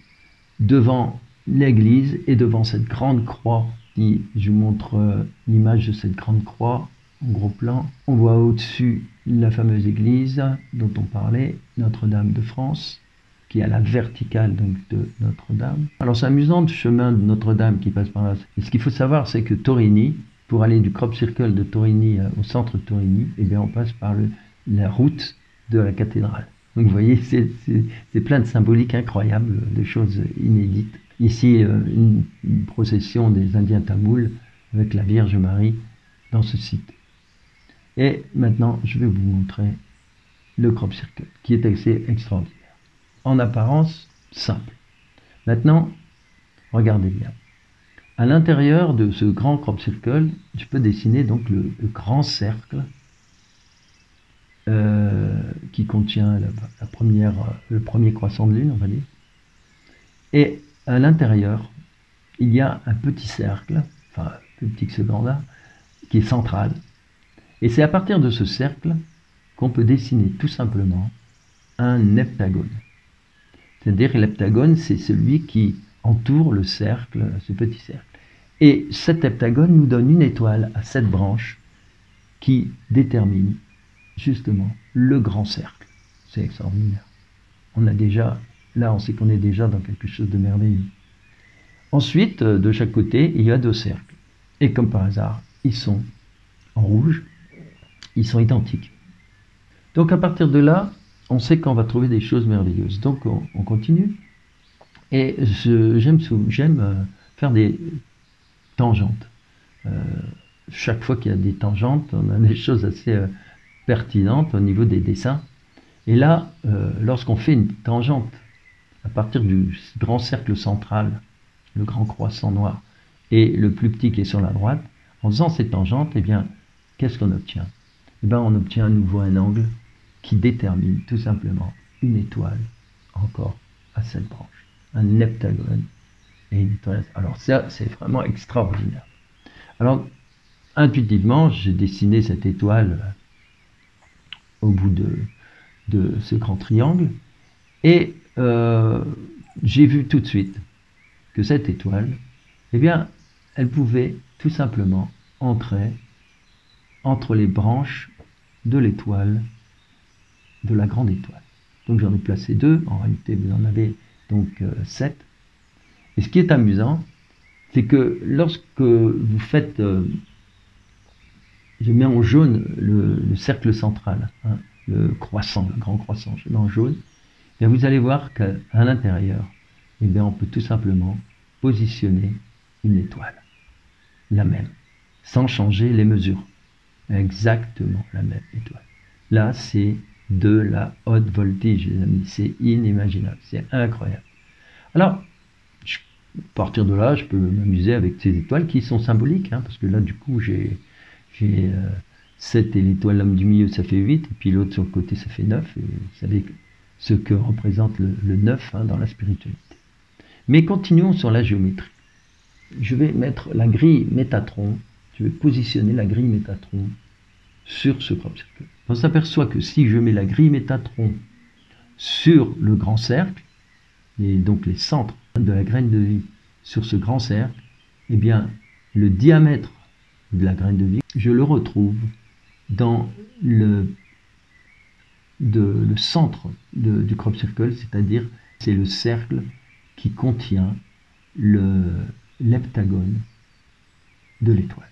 devant l'église et devant cette grande croix. Je vous montre l'image de cette grande croix en gros plan. On voit au-dessus la fameuse église dont on parlait, Notre-Dame de France, qui est à la verticale donc, de Notre-Dame. Alors c'est amusant le chemin de Notre-Dame qui passe par là. Et ce qu'il faut savoir, c'est que Torigny, pour aller du crop circle de Torigny au centre de Torigny, eh bien, on passe par la route de la cathédrale. Donc vous voyez, c'est plein de symboliques incroyables, de choses inédites. Ici, une procession des Indiens Tamouls avec la Vierge Marie dans ce site. Et maintenant, je vais vous montrer le crop circle, qui est assez extraordinaire. En apparence, simple. Maintenant, regardez bien. À l'intérieur de ce grand crop circle, je peux dessiner donc le grand cercle qui contient le premier croissant de lune, on va dire. Et à l'intérieur, il y a un petit cercle, enfin plus petit que ce grand-là, qui est central. Et c'est à partir de ce cercle qu'on peut dessiner tout simplement un heptagone. C'est-à-dire que l'heptagone, c'est celui qui entoure le cercle, ce petit cercle. Et cet heptagone nous donne une étoile à 7 branches qui détermine justement le grand cercle. C'est extraordinaire. On a déjà, là on sait qu'on est déjà dans quelque chose de merveilleux. Ensuite, de chaque côté, il y a 2 cercles. Et comme par hasard, ils sont en rouge, ils sont identiques. Donc à partir de là, on sait qu'on va trouver des choses merveilleuses. Donc on continue. Et j'aime faire des tangentes. Chaque fois qu'il y a des tangentes, on a des choses assez pertinentes au niveau des dessins. Et là, lorsqu'on fait une tangente à partir du grand cercle central, le grand croissant noir, et le plus petit qui est sur la droite, en faisant ces tangentes, eh bien, qu'est-ce qu'on obtient? Eh bien, on obtient à nouveau un angle qui détermine tout simplement une étoile encore à 7 branches. Un heptagone et une étoile. Alors ça, c'est vraiment extraordinaire. Alors, intuitivement, j'ai dessiné cette étoile au bout de ce grand triangle et j'ai vu tout de suite que cette étoile, eh bien, elle pouvait tout simplement entrer entre les branches de l'étoile, de la grande étoile. Donc j'en ai placé 2, en réalité vous en avez donc 7. Et ce qui est amusant, c'est que lorsque vous faites, je mets en jaune le cercle central, hein, le croissant, le grand croissant, je mets en jaune, et vous allez voir qu'à l'intérieur, eh bien, on peut tout simplement positionner une étoile, la même, sans changer les mesures. Exactement la même étoile. Là, c'est de la haute voltige, les amis. C'est inimaginable, c'est incroyable. Alors, à partir de là, je peux m'amuser avec ces étoiles qui sont symboliques, hein, parce que là, du coup, j'ai 7 et l'étoile l'homme du milieu, ça fait 8, et puis l'autre sur le côté, ça fait 9. Et vous savez ce que représente le 9 hein, dans la spiritualité. Mais continuons sur la géométrie. Je vais mettre la grille Métatron. Je vais positionner la grille Métatron sur ce crop circle. On s'aperçoit que si je mets la grille Métatron sur le grand cercle, et donc les centres de la graine de vie sur ce grand cercle, eh bien, le diamètre de la graine de vie, je le retrouve dans le centre du crop circle, c'est-à-dire c'est le cercle qui contient l'heptagone de l'étoile.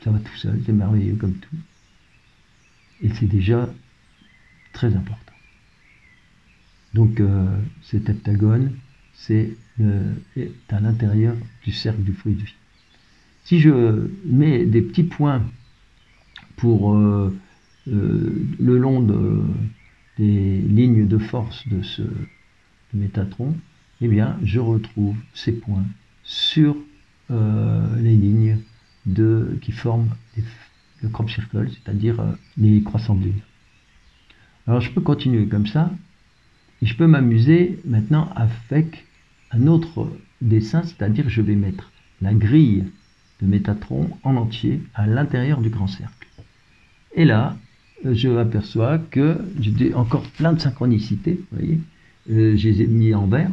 Ça va tout seul, c'est merveilleux comme tout. Et c'est déjà très important. Donc cet heptagone, est à l'intérieur du cercle du fruit de vie. Si je mets des petits points pour le long des lignes de force de ce Métatron, eh bien, je retrouve ces points sur les lignes qui forment le crop circle, c'est-à-dire les croissants de lune. Alors, je peux continuer comme ça, et je peux m'amuser maintenant avec un autre dessin, c'est-à-dire je vais mettre la grille de Métatron en entier à l'intérieur du grand cercle. Et là, je m'aperçois que j'ai encore plein de synchronicités, vous voyez, je les ai mis en vert.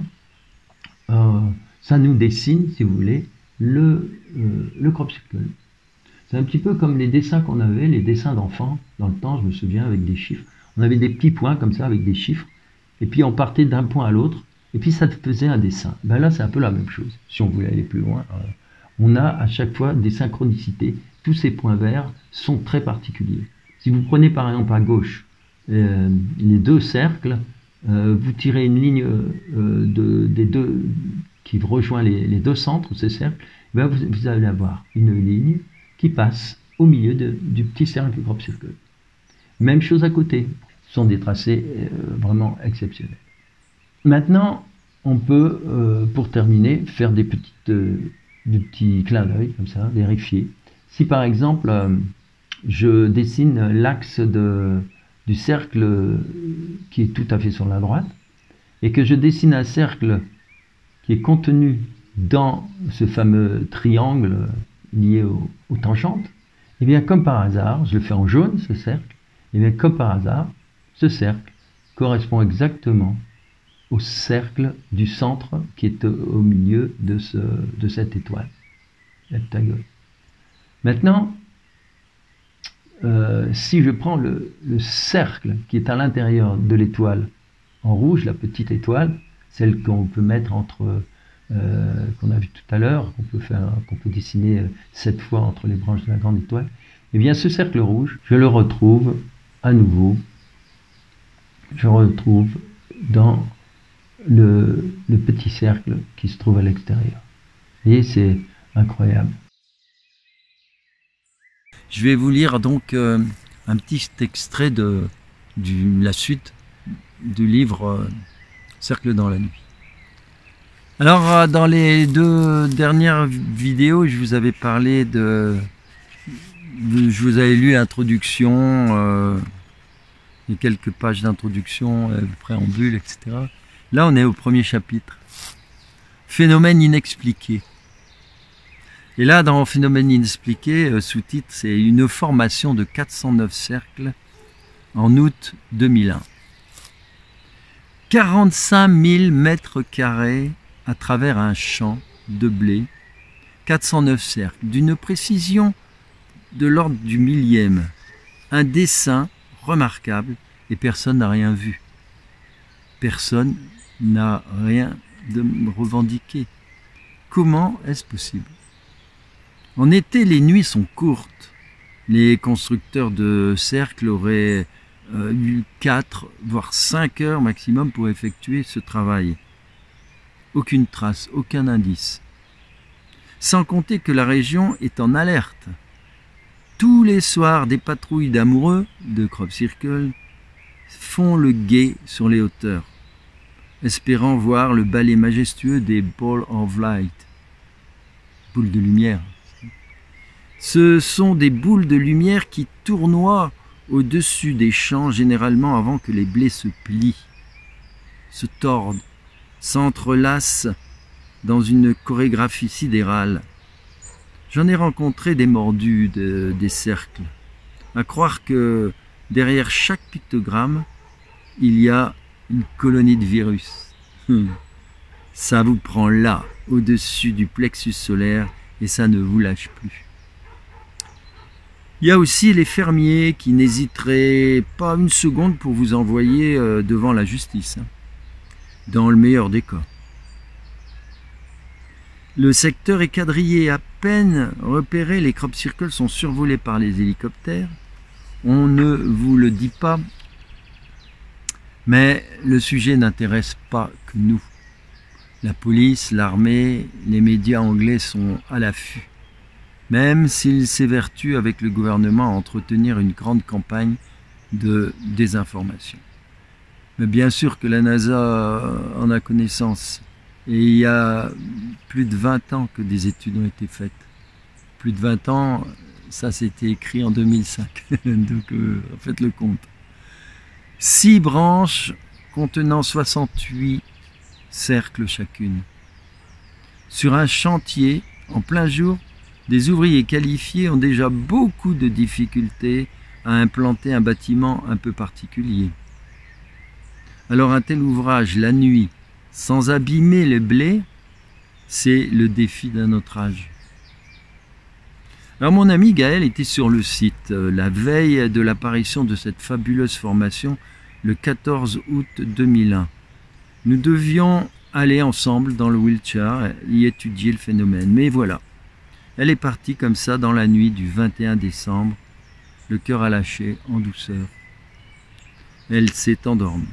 Ça nous dessine, si vous voulez, le crop circle. C'est un petit peu comme les dessins qu'on avait, les dessins d'enfants, dans le temps, je me souviens, avec des chiffres. On avait des petits points comme ça, avec des chiffres, et puis on partait d'un point à l'autre, et puis ça faisait un dessin. Ben là, c'est un peu la même chose. Si on voulait aller plus loin, on a à chaque fois des synchronicités. Tous ces points verts sont très particuliers. Si vous prenez par exemple à gauche les deux cercles, vous tirez une ligne des deux qui rejoint les deux centres, ces cercles, ben vous allez avoir une ligne qui passe au milieu du petit cercle du crop circle. Même chose à côté. Ce sont des tracés vraiment exceptionnels. Maintenant, on peut, pour terminer, faire des petits clins d'œil, comme ça, vérifier. Si par exemple, je dessine l'axe du cercle qui est tout à fait sur la droite, et que je dessine un cercle qui est contenu dans ce fameux triangle lié aux tangentes, et bien comme par hasard, je le fais en jaune, ce cercle, et bien comme par hasard, ce cercle correspond exactement au cercle du centre qui est au milieu de cette étoile, l'heptagone. Maintenant, si je prends le cercle qui est à l'intérieur de l'étoile en rouge, la petite étoile, celle qu'on peut mettre entre, qu'on a vu tout à l'heure, qu'on peut dessiner 7 fois entre les branches de la grande étoile, et bien ce cercle rouge, je le retrouve à nouveau, je retrouve dans le petit cercle qui se trouve à l'extérieur. Vous voyez, c'est incroyable. Je vais vous lire donc un petit extrait de la suite du livre Cercle dans la nuit. Alors, dans les 2 dernières vidéos, je vous avais parlé je vous avais lu l'introduction, et quelques pages d'introduction, le préambule, etc. Là, on est au premier chapitre. Phénomène inexpliqué. Et là, dans Phénomène inexpliqué, sous-titre, c'est une formation de 409 cercles en août 2001. 45 000 mètres carrés à travers un champ de blé, 409 cercles, d'une précision de l'ordre du millième. Un dessin remarquable et personne n'a rien vu. Personne n'a rien de revendiqué. Comment est-ce possible? En été, les nuits sont courtes. Les constructeurs de cercles auraient eu 4, voire 5 heures maximum pour effectuer ce travail. Aucune trace, aucun indice. Sans compter que la région est en alerte. Tous les soirs, des patrouilles d'amoureux de crop circle font le guet sur les hauteurs, espérant voir le balai majestueux des balls of light, boules de lumière. Ce sont des boules de lumière qui tournoient au-dessus des champs, généralement avant que les blés se plient, se tordent, s'entrelacent dans une chorégraphie sidérale. J'en ai rencontré des mordus des cercles, à croire que derrière chaque pictogramme, il y a une colonie de virus. Ça vous prend là, au-dessus du plexus solaire, et ça ne vous lâche plus. Il y a aussi les fermiers qui n'hésiteraient pas une seconde pour vous envoyer devant la justice, dans le meilleur des cas. Le secteur est quadrillé, à peine repéré, les crop circles sont survolés par les hélicoptères. On ne vous le dit pas, mais le sujet n'intéresse pas que nous. La police, l'armée, les médias anglais sont à l'affût, même s'ils s'évertuent avec le gouvernement à entretenir une grande campagne de désinformation. Mais bien sûr que la NASA en a connaissance. Et il y a plus de 20 ans que des études ont été faites. Plus de 20 ans, ça c'était écrit en 2005. Donc faites le compte. 6 branches contenant 68 cercles chacune. Sur un chantier, en plein jour, des ouvriers qualifiés ont déjà beaucoup de difficultés à implanter un bâtiment un peu particulier. Alors un tel ouvrage, la nuit, sans abîmer le blé, c'est le défi d'un autre âge. Alors mon ami Gaël était sur le site la veille de l'apparition de cette fabuleuse formation le 14 août 2001. Nous devions aller ensemble dans le wheelchair y étudier le phénomène. Mais voilà, elle est partie comme ça dans la nuit du 21 décembre, le cœur a lâché en douceur. Elle s'est endormie.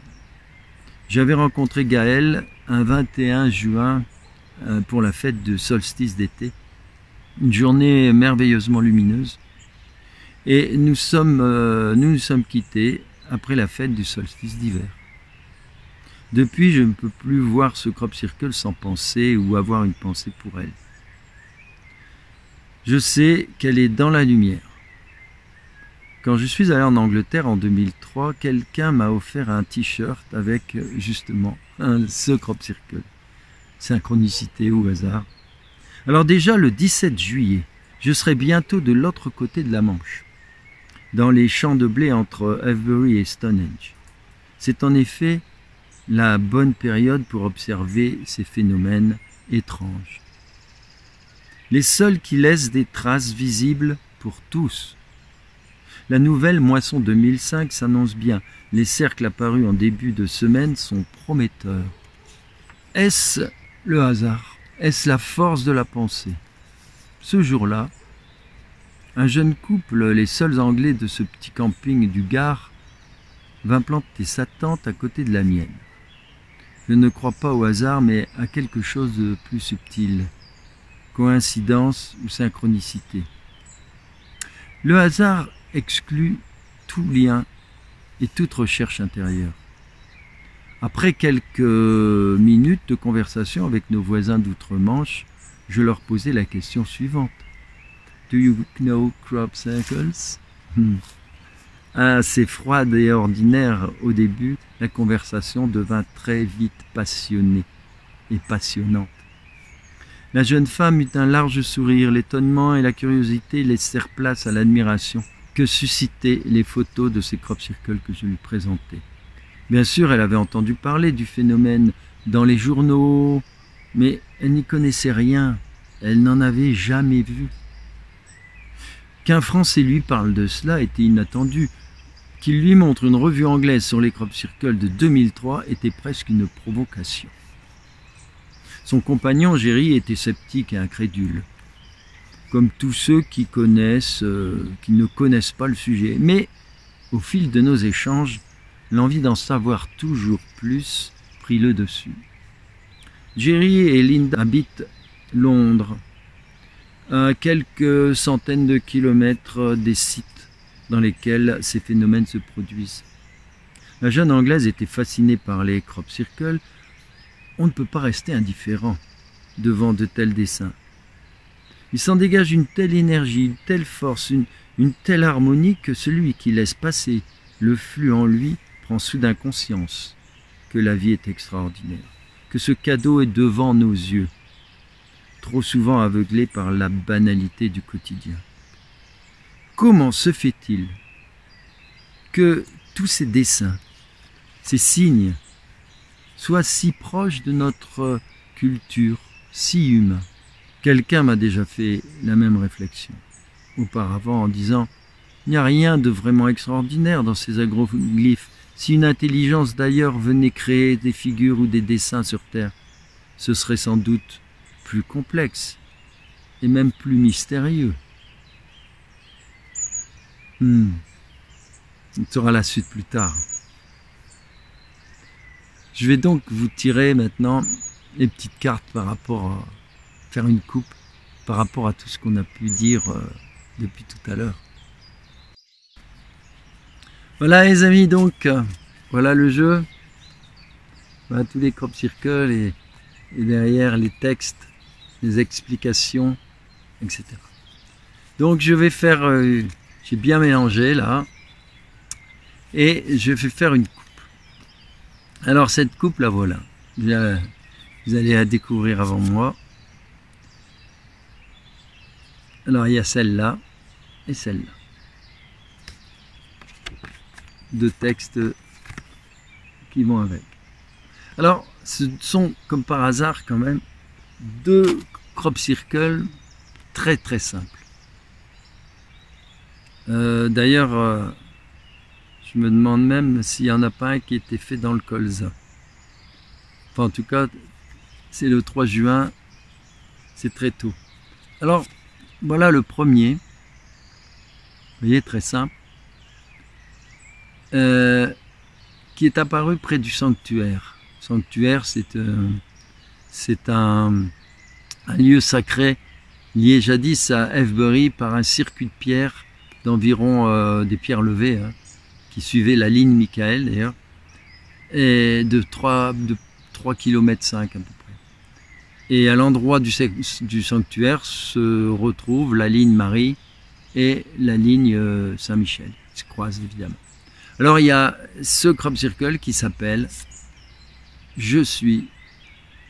J'avais rencontré Gaël un 21 juin pour la fête de solstice d'été, une journée merveilleusement lumineuse. Et nous nous sommes quittés après la fête du solstice d'hiver. Depuis, je ne peux plus voir ce crop circle sans penser ou avoir une pensée pour elle. Je sais qu'elle est dans la lumière. Quand je suis allé en Angleterre en 2003, quelqu'un m'a offert un t-shirt avec justement ce crop circle. Synchronicité ou hasard. Alors déjà le 17 juillet, je serai bientôt de l'autre côté de la Manche, dans les champs de blé entre Avebury et Stonehenge. C'est en effet la bonne période pour observer ces phénomènes étranges. Les seuls qui laissent des traces visibles pour tous. La nouvelle moisson 2005 s'annonce bien. Les cercles apparus en début de semaine sont prometteurs. Est-ce le hasard? Est-ce la force de la pensée? Ce jour-là, un jeune couple, les seuls Anglais de ce petit camping du Gard, vint planter sa tente à côté de la mienne. Je ne crois pas au hasard, mais à quelque chose de plus subtil. Coïncidence ou synchronicité. Le hasard exclut tout lien et toute recherche intérieure. Après quelques minutes de conversation avec nos voisins d'outre-Manche, je leur posai la question suivante. Do you know crop circles? Assez froide et ordinaire au début, la conversation devint très vite passionnée et passionnante. La jeune femme eut un large sourire, l'étonnement et la curiosité laissèrent place à l'admiration que suscitaient les photos de ces crop circles que je lui présentais. Bien sûr, elle avait entendu parler du phénomène dans les journaux, mais elle n'y connaissait rien, elle n'en avait jamais vu. Qu'un Français lui parle de cela était inattendu. Qu'il lui montre une revue anglaise sur les crop circles de 2003 était presque une provocation. Son compagnon, Jerry, était sceptique et incrédule, comme tous ceux qui ne connaissent pas le sujet. Mais, au fil de nos échanges, l'envie d'en savoir toujours plus prit le dessus. Jerry et Linda habitent Londres, à quelques centaines de kilomètres des sites dans lesquels ces phénomènes se produisent. La jeune Anglaise était fascinée par les crop circles. On ne peut pas rester indifférent devant de tels dessins. Il s'en dégage une telle énergie, une telle force, une telle harmonie que celui qui laisse passer le flux en lui prend soudain conscience que la vie est extraordinaire, que ce cadeau est devant nos yeux, trop souvent aveuglés par la banalité du quotidien. Comment se fait-il que tous ces dessins, ces signes, soient si proches de notre culture, si humains? Quelqu'un m'a déjà fait la même réflexion auparavant en disant « Il n'y a rien de vraiment extraordinaire dans ces agroglyphes. Si une intelligence d'ailleurs venait créer des figures ou des dessins sur Terre, ce serait sans doute plus complexe et même plus mystérieux. » On saura la suite plus tard. Je vais donc vous tirer maintenant les petites cartes par rapport à faire une coupe par rapport à tout ce qu'on a pu dire depuis tout à l'heure. Voilà les amis, donc voilà le jeu. Voilà tous les crop circles et et derrière les textes, les explications, etc. Donc je vais faire, j'ai bien mélangé là, et je vais faire une coupe. Alors cette coupe la voilà, vous allez la découvrir avant moi. Alors il y a celle-là et celle-là. Deux textes qui vont avec. Alors ce sont comme par hasard quand même deux crop circles très très simples. D'ailleurs, je me demande même s'il n'y en a pas un qui était fait dans le colza. Enfin, en tout cas, c'est le 3 juin, c'est très tôt. Alors, voilà le premier. Vous voyez, très simple. Qui est apparu près du sanctuaire. Le sanctuaire, c'est un lieu sacré lié jadis à Avebury par un circuit de pierre d'environ des pierres levées, hein, qui suivait la ligne Michael d'ailleurs, et de 3 km 5 à peu près. Et à l'endroit du sanctuaire se retrouve la ligne Marie et la ligne Saint-Michel, qui se croisent évidemment. Alors il y a ce crop circle qui s'appelle « Je suis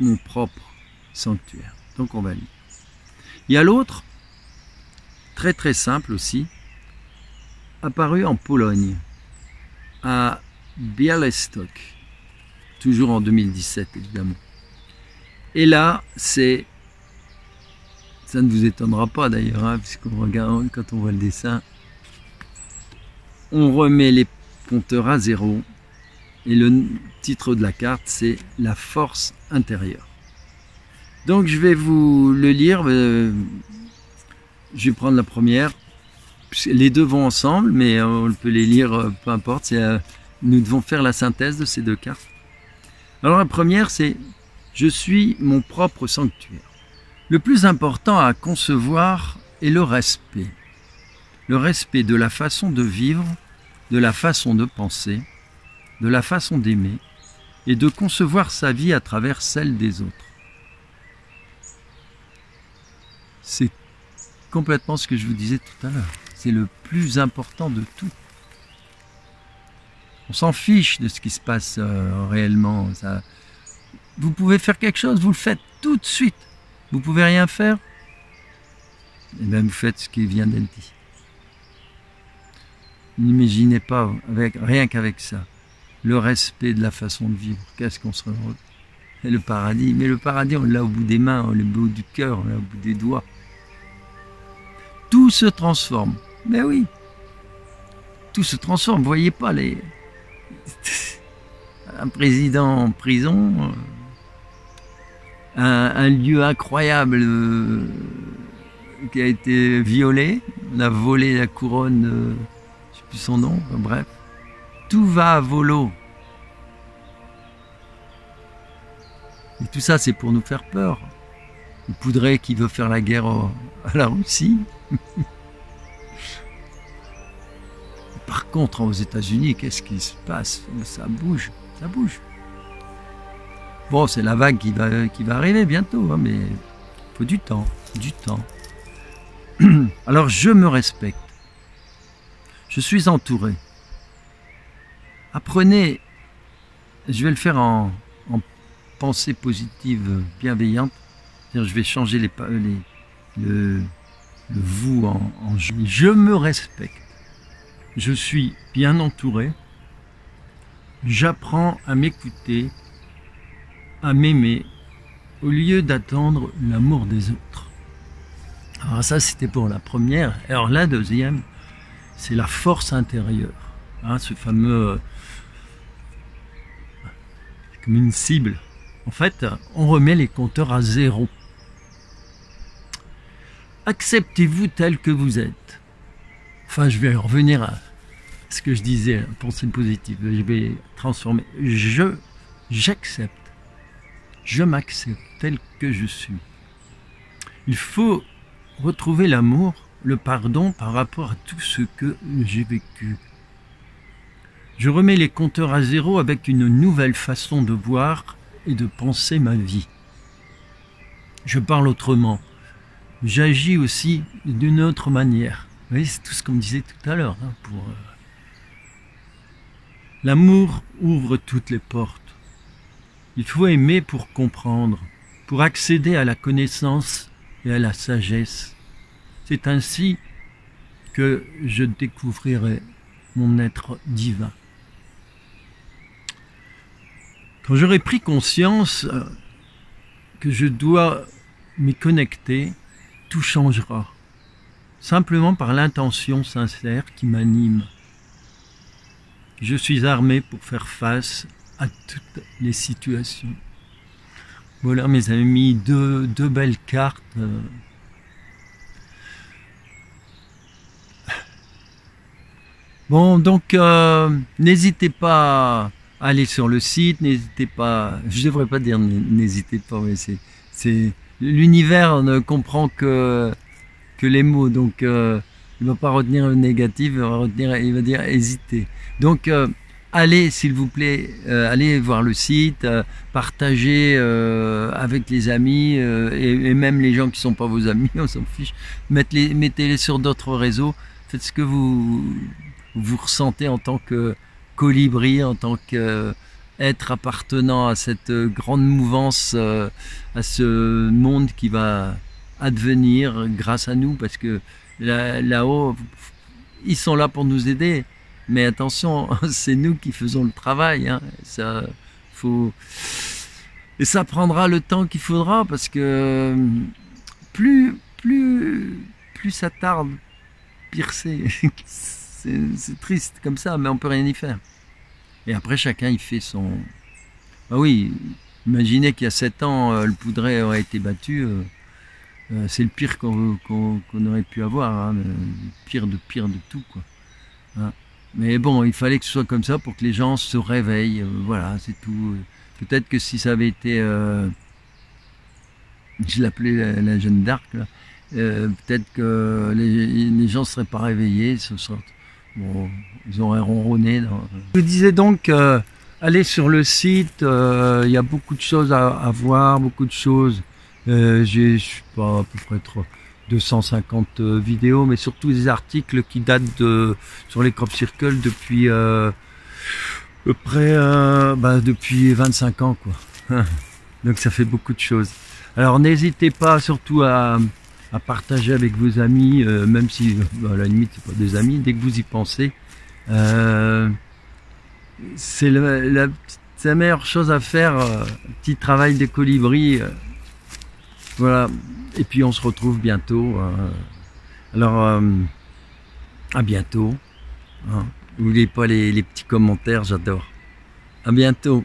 mon propre sanctuaire ». Donc on va lire. Il y a l'autre, très très simple aussi, apparu en Pologne, à Białystok, toujours en 2017 évidemment. Et là, ça ne vous étonnera pas d'ailleurs, hein, puisqu'on regarde, quand on voit le dessin, on remet les compteurs à zéro, et le titre de la carte, c'est « La force intérieure ». Donc je vais vous le lire, je vais prendre la première. Les deux vont ensemble, mais on peut les lire, peu importe. Nous devons faire la synthèse de ces deux cartes. Alors la première, c'est « Je suis mon propre sanctuaire ». Le plus important à concevoir est le respect. Le respect de la façon de vivre, de la façon de penser, de la façon d'aimer et de concevoir sa vie à travers celle des autres. C'est complètement ce que je vous disais tout à l'heure. C'est le plus important de tout. On s'en fiche de ce qui se passe réellement. Vous pouvez faire quelque chose, vous le faites tout de suite. Vous pouvez rien faire, et bien vous faites ce qui vient d'être dit. N'imaginez pas, rien qu'avec ça, le respect de la façon de vivre. Qu'est-ce qu'on serait heureux. Et le paradis, mais le paradis, on l'a au bout des mains, on l'a au bout du cœur, on l'a au bout des doigts. Tout se transforme. Mais oui, tout se transforme. Vous voyez pas un président en prison, un lieu incroyable qui a été violé, on a volé la couronne, je ne sais plus son nom, bref. Tout va à volo. Et tout ça, c'est pour nous faire peur. Le Poudret qui veut faire la guerre à la Russie. Par contre, aux États-Unis, qu'est-ce qui se passe? Ça bouge, ça bouge. Bon, c'est la vague qui va arriver bientôt, hein, mais il faut du temps, du temps. Alors, je me respecte. Je suis entouré. Apprenez, je vais le faire en pensée positive, bienveillante. C'est-à-dire, je vais changer le vous en je. Je me respecte. Je suis bien entouré. J'apprends à m'écouter, à m'aimer, au lieu d'attendre l'amour des autres. Alors ça, c'était pour la première. Alors la deuxième, c'est la force intérieure. Hein, ce fameux... comme une cible. En fait, on remet les compteurs à zéro. Acceptez-vous tel que vous êtes. Enfin, je vais revenir à ce que je disais, pensée positive. Je vais transformer. J'accepte. Je m'accepte tel que je suis. Il faut retrouver l'amour, le pardon par rapport à tout ce que j'ai vécu. Je remets les compteurs à zéro avec une nouvelle façon de voir et de penser ma vie. je parle autrement. J'agis aussi d'une autre manière. Vous voyez, c'est tout ce qu'on me disait tout à l'heure. Hein, L'amour ouvre toutes les portes. Il faut aimer pour comprendre, pour accéder à la connaissance et à la sagesse. C'est ainsi que je découvrirai mon être divin. Quand j'aurai pris conscience que je dois m'y connecter, tout changera, simplement par l'intention sincère qui m'anime. Je suis armé pour faire face à toutes les situations. Voilà mes amis, deux belles cartes. Bon, donc n'hésitez pas à aller sur le site, n'hésitez pas, je devrais pas dire n'hésitez pas, mais c'est l'univers ne comprend que les mots, donc il va pas retenir le négatif, il va dire hésiter. Donc allez s'il vous plaît, allez voir le site, partagez avec les amis et même les gens qui sont pas vos amis, on s'en fiche, mettez-les sur d'autres réseaux, faites ce que vous ressentez en tant que colibri, en tant qu'être appartenant à cette grande mouvance, à ce monde qui va advenir grâce à nous, parce que là-haut, ils sont là pour nous aider, mais attention, c'est nous qui faisons le travail, hein. Et ça prendra le temps qu'il faudra, parce que plus ça tarde, pire c'est. C'est triste comme ça, mais on peut rien y faire. Et après, chacun il fait son... Ah oui, imaginez qu'il y a 7 ans, le Poudret aurait été battu. C'est le pire qu'on aurait pu avoir, hein, le pire de tout, quoi. Hein. Mais bon, il fallait que ce soit comme ça pour que les gens se réveillent. Voilà, c'est tout. Peut-être que si ça avait été... je l'appelais la Jeanne d'Arc, là. Peut-être que les gens ne seraient pas réveillés, bon, ils auraient ronronné. Je vous disais donc, allez sur le site, il y a beaucoup de choses à voir, beaucoup de choses. J'ai, je sais pas, à peu près 250 vidéos, mais surtout des articles qui datent sur les crop circles depuis à peu près depuis 25 ans, quoi. Donc ça fait beaucoup de choses. Alors n'hésitez pas surtout à partager avec vos amis, même si à la limite c'est pas des amis, dès que vous y pensez. C'est la meilleure chose à faire, petit travail de colibri. Voilà, et puis on se retrouve bientôt. Alors, à bientôt. Hein. N'oubliez pas les petits commentaires, j'adore. À bientôt.